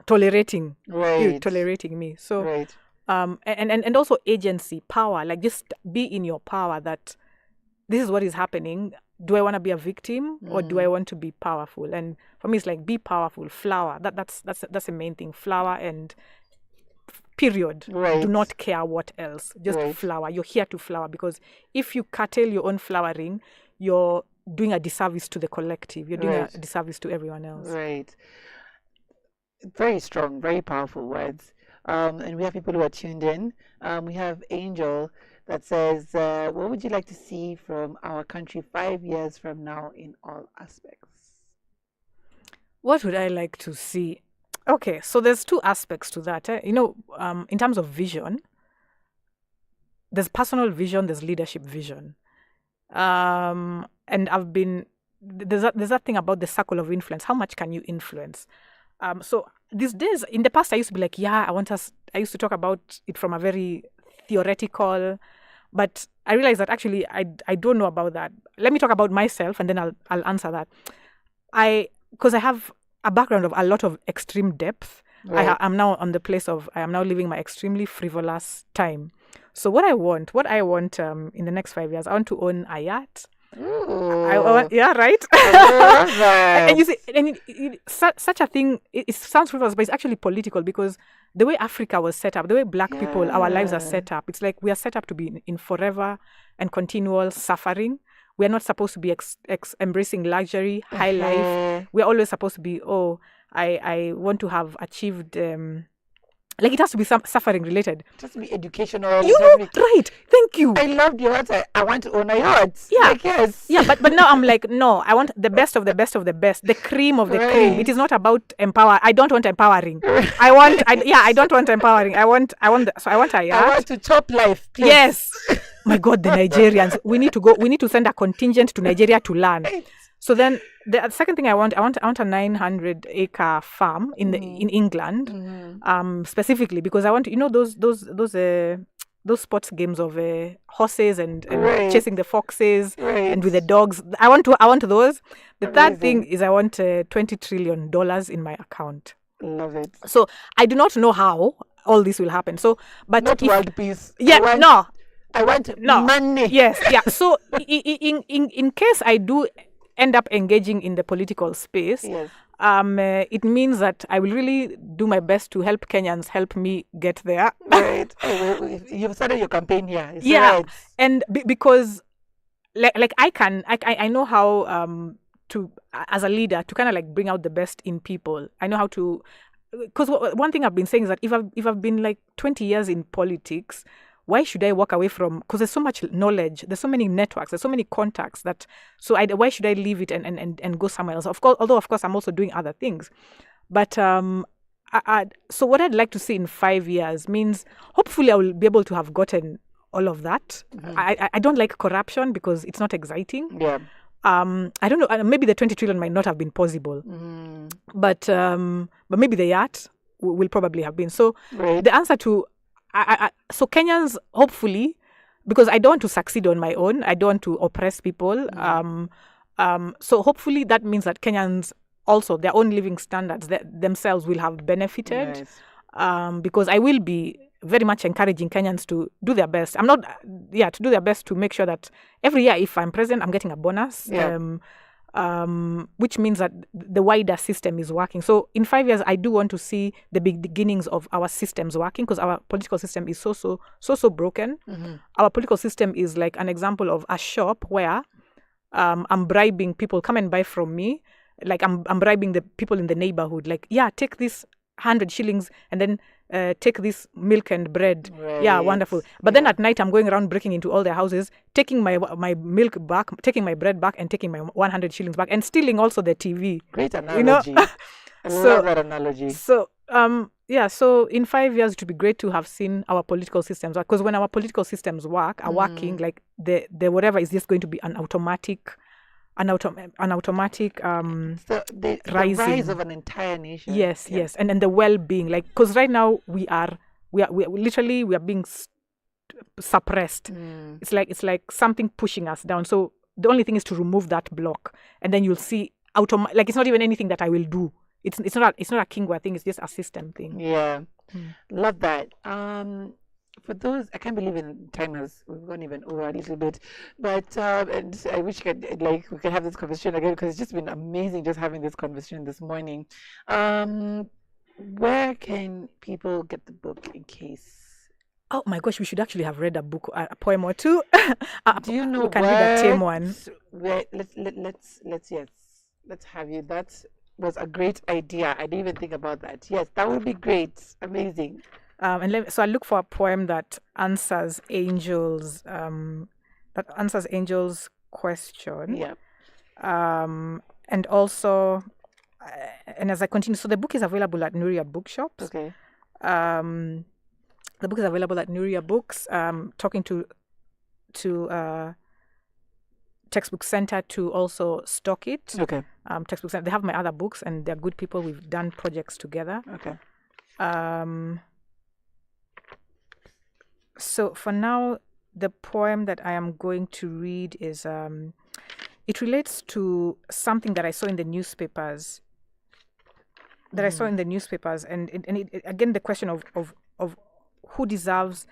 Tolerating. Right. You're tolerating me. So, right. And also agency, power, like just be in your power that this is what is happening. Do I want to be a victim or do I want to be powerful? And for me, it's like, be powerful, flower. That's the main thing. Flower and period. Right. Do not care what else. Just flower. You're here to flower, because if you curtail your own flowering, you're doing a disservice to the collective. You're doing a disservice to everyone else. Right. Very strong, very powerful words. And we have people who are tuned in. We have Angel that says, what would you like to see from our country 5 years from now in all aspects? What would I like to see? Okay, so there's two aspects to that. In terms of vision, there's personal vision, there's leadership vision. And there's that thing about the circle of influence. How much can you influence? So these days, in the past, I used to be like, I used to talk about it from a very theoretical, but I realized that actually I don't know about that. Let me talk about myself, and then I'll answer that. Because I have a background of a lot of extreme depth. Right. I'm now on the place of, I am now living my extremely frivolous time. So what I want in the next 5 years, I want to own a yacht. Yeah, right. I love that. And you see, such a thing, it sounds frivolous, but it's actually political, because the way Africa was set up, the way Black people, our lives are set up, it's like we are set up to be in forever and continual suffering. We are not supposed to be embracing luxury, high life. We are always supposed to be, I want to have achieved. Like, it has to be suffering related. It has to be educational. Right. Thank you. I loved your answer. I want to own a yacht. Yeah. Like, yes. Yeah, but now I'm like, no, I want the best of the best of the best, the cream of the cream. It is not about empower. I don't want empowering. I don't want empowering. I want a yacht. I want to top life. Please. Yes. My God, the Nigerians. We need to send a contingent to Nigeria to learn. So then the second thing I want a 900-acre farm in England, specifically because I want those sports games of horses and chasing the foxes and with the dogs. I want those. The third thing is I want $20 trillion in my account. Love it. So I do not know how all this will happen. So, but not world peace. Yeah, I want money. Yes, yeah. So in case I do end up engaging in the political space, it means that I will really do my best to help Kenyans help me get there. Right. You've started your campaign here. Right. And because like I know how to, as a leader, to kind of like bring out the best in people. I know how to, because one thing I've been saying is that if I've been like 20 years in politics, why should I walk away from? Because there's so much knowledge, there's so many networks, there's so many contacts why should I leave it and go somewhere else? Of course, although of course I'm also doing other things, but so what I'd like to see in 5 years means hopefully I will be able to have gotten all of that. I don't like corruption because it's not exciting. Yeah. I don't know. Maybe the 20 trillion might not have been possible, but maybe the yacht will probably have been. So the answer to so Kenyans, hopefully, because I don't want to succeed on my own. I don't want to oppress people. So hopefully that means that Kenyans also, their own living standards themselves will have benefited. Because I will be very much encouraging Kenyans to do their best. To do their best to make sure that every year, if I'm president, I'm getting a bonus. Which means that the wider system is working. So in 5 years, I do want to see the beginnings of our systems working, because our political system is so broken. Our political system is like an example of a shop where I'm bribing people, come and buy from me. Like I'm bribing the people in the neighborhood. Like, take this 100 shillings and then take this milk and bread. Yeah, wonderful. But then at night, I'm going around breaking into all their houses, taking my milk back, taking my bread back, and taking my 100 shillings back, and stealing also the TV. Great analogy. I love that analogy. So, so in 5 years, it would be great to have seen our political systems work. Because when our political systems are working, like the whatever is just going to be an automatic so the rise of an entire nation. Yes. And the well-being, like, because right now we are literally being suppressed. It's like something pushing us down. So the only thing is to remove that block, and then you'll see like it's not even anything that I will do. It's not a Kingwa thing. It's just a system thing. Yeah, love that. For those, I can't believe in time we've gone even over a little bit, but and I wish we could have this conversation again, because it's just been amazing just having this conversation this morning. Where can people get the book in case? Oh my gosh, we should actually have read a poem or two. Do you know? We can read a tame one. Let's have you. That was a great idea. I didn't even think about that. Yes, that would be great. Amazing. So I look for a poem that answers Angel's question. Yeah. And also, and as I continue, so the book is available at Nuria Bookshops. Okay. The book is available at Nuria Books. Talking to Textbook Center to also stock it. Okay. Textbook Center, they have my other books, and they're good people. We've done projects together. Okay. So for now, the poem that I am going to read is it relates to something that I saw in the newspapers. And again, the question of who deserves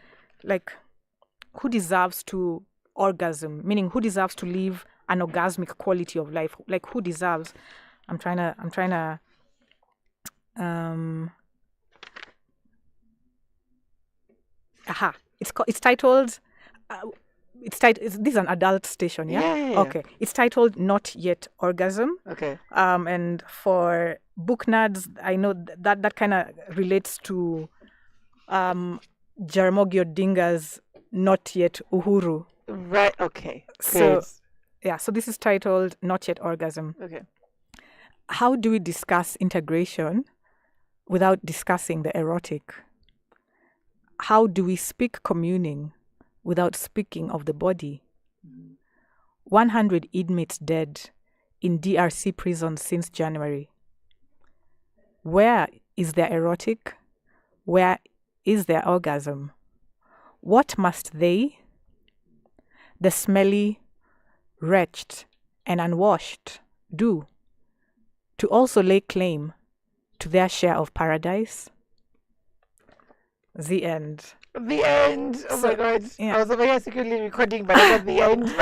to orgasm, meaning who deserves to live an orgasmic quality of life, like who deserves. I'm trying to It's titled. This is an adult station, yeah? Yeah. Okay. It's titled "Not Yet Orgasm." Okay. And for book nerds, I know that kind of relates to Jaramogi Odinga's "Not Yet Uhuru." Right. Okay. So, so this is titled "Not Yet Orgasm." Okay. How do we discuss integration without discussing the erotic? How do we speak communing without speaking of the body? 100 inmates dead in DRC prisons since January. Where is their erotic? Where is their orgasm? What must they, the smelly, wretched, and unwashed, do to also lay claim to their share of paradise? The end. The end. Oh my God. Yeah. I was over here secretly recording, but I got the end.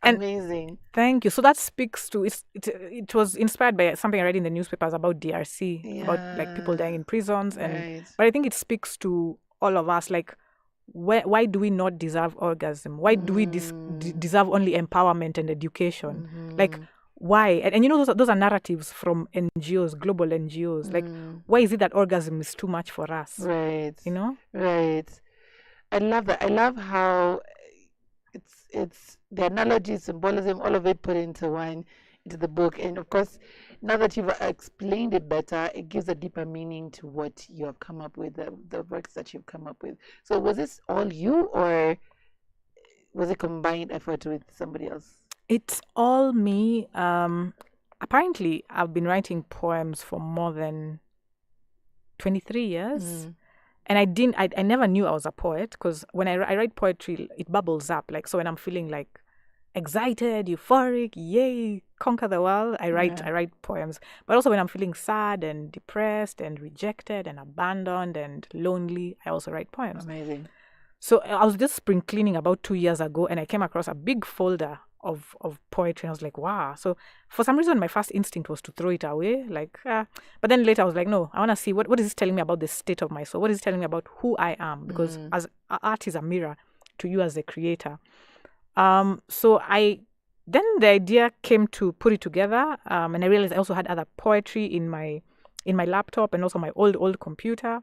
Amazing. Thank you. So that speaks to it was inspired by something I read in the newspapers about DRC, about like people dying in prisons, and but I think it speaks to all of us. Like, why do we not deserve orgasm? Why do we deserve only empowerment and education? Like, why? And you know, those are narratives from NGOs, global NGOs. Like, why is it that orgasm is too much for us? Right. You know? Right. I love that. I love how it's the analogy, symbolism, all of it put into the book. And of course, now that you've explained it better, it gives a deeper meaning to what you have come up with, the works that you've come up with. So was this all you, or was it combined effort with somebody else? It's all me. Apparently, I've been writing poems for more than 23 years. And I never knew I was a poet, because when I write poetry, it bubbles up. Like, so when I'm feeling like excited, euphoric, yay, conquer the world, I write poems. But also when I'm feeling sad and depressed and rejected and abandoned and lonely, I also write poems. Amazing. So I was just spring cleaning about 2 years ago, and I came across a big folder of poetry, and I was like, wow. So for some reason, my first instinct was to throw it away, but then later I was like, no, I want to see what is this telling me about the state of my soul? What is it telling me about who I am? Because as art is a mirror to you as the creator. So then the idea came to put it together, and I realized I also had other poetry in my laptop and also my old computer.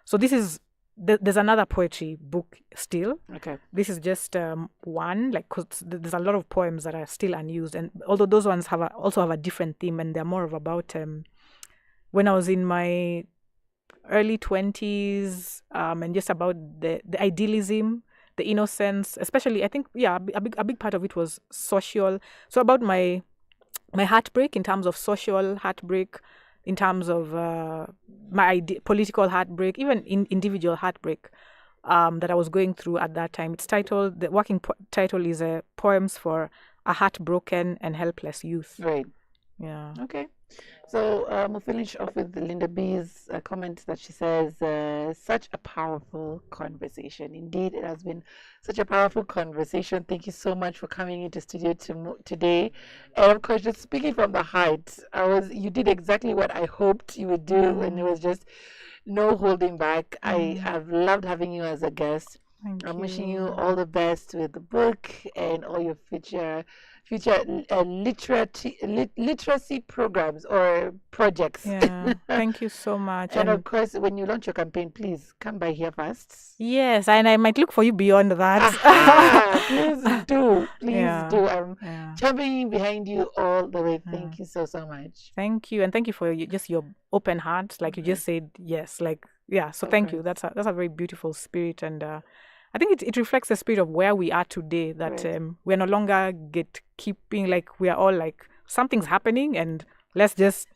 So this is there's another poetry book still. Okay. This is just one, cause there's a lot of poems that are still unused, and although those ones also have a different theme, and they're more about when I was in my early 20s, and just about the idealism, the innocence, especially. I think a big part of it was social. So about my heartbreak, in terms of social heartbreak, in terms of my political heartbreak, even individual heartbreak that I was going through at that time. It's titled, the working title is Poems for a Heartbroken and Helpless Youth. Right. Yeah. Okay. So we'll finish off with Linda B's comment that she says, such a powerful conversation. Indeed, it has been such a powerful conversation. Thank you so much for coming into studio today. And of course, just speaking from the heart, you did exactly what I hoped you would do, and it was just no holding back. I've loved having you as a guest. I'm wishing you all the best with the book and all your future literacy programs or projects. Yeah, thank you so much. And of course, when you launch your campaign, please come by here first. Yes, and I might look for you beyond that. Please do. I'm championing behind you all the way. Thank you so much. Thank you, and thank you for just your open heart. Like you just said yes. So thank you. That's a very beautiful spirit, and I think it reflects the spirit of where we are today, that we're no longer keeping we are all something's happening, and let's just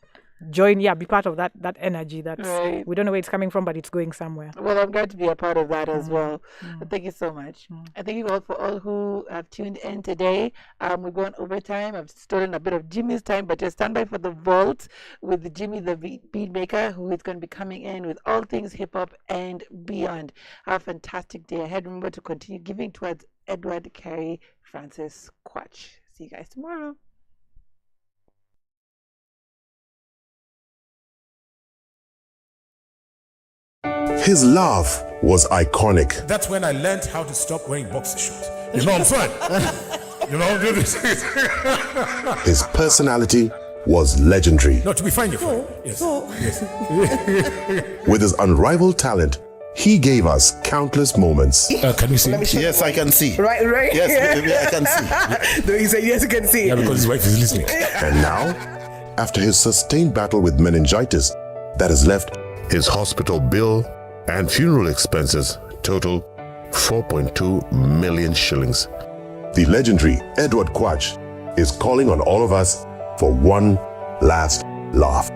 join, be part of that energy that we don't know where it's coming from, but it's going somewhere. Well, I'm glad to be a part of that as well. But thank you so much. And thank you all for all who have tuned in today. We've gone overtime. I've stolen a bit of Jimmy's time, but just stand by for the vault with Jimmy the beat maker, who is going to be coming in with all things hip hop and beyond. Have a fantastic day ahead. Remember to continue giving towards Edward Carey Francis Quatch. See you guys tomorrow. His laugh was iconic. That's when I learned how to stop wearing boxer shorts. You know what I'm saying? His personality was legendary. No, to be fine, you're fine. Yes. With his unrivaled talent, he gave us countless moments. Can you see? Yes, I can see. Right. Yes, I can see. No, he said yes, I can see. Yeah, because his wife is listening. And now, after his sustained battle with meningitis that has left his hospital bill and funeral expenses total 4.2 million shillings, the legendary Edward Quatch is calling on all of us for one last laugh.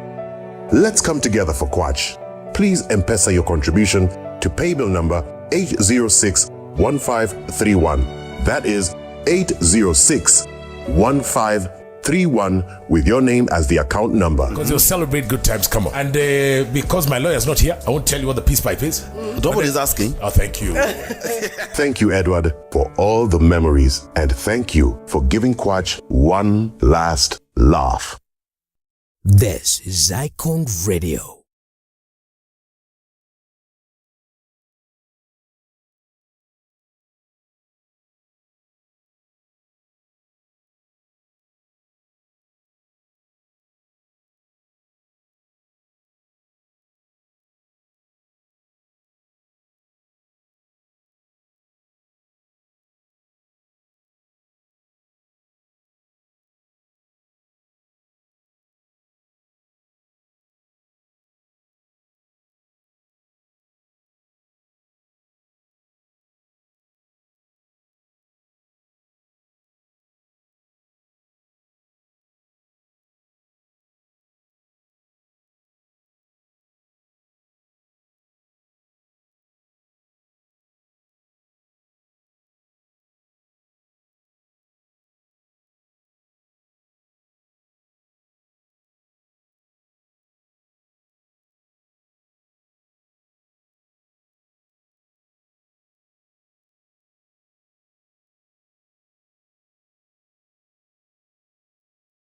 Let's come together for Quatch. Please M-Pesa your contribution to paybill number 806-1531. That is 806-1531 with your name as the account number. Because you'll celebrate good times, come on. And because my lawyer's not here, I won't tell you what the peace pipe is. Nobody's asking. Oh, thank you. Thank you, Edward, for all the memories. And thank you for giving Quatch one last laugh. This is Icon Radio.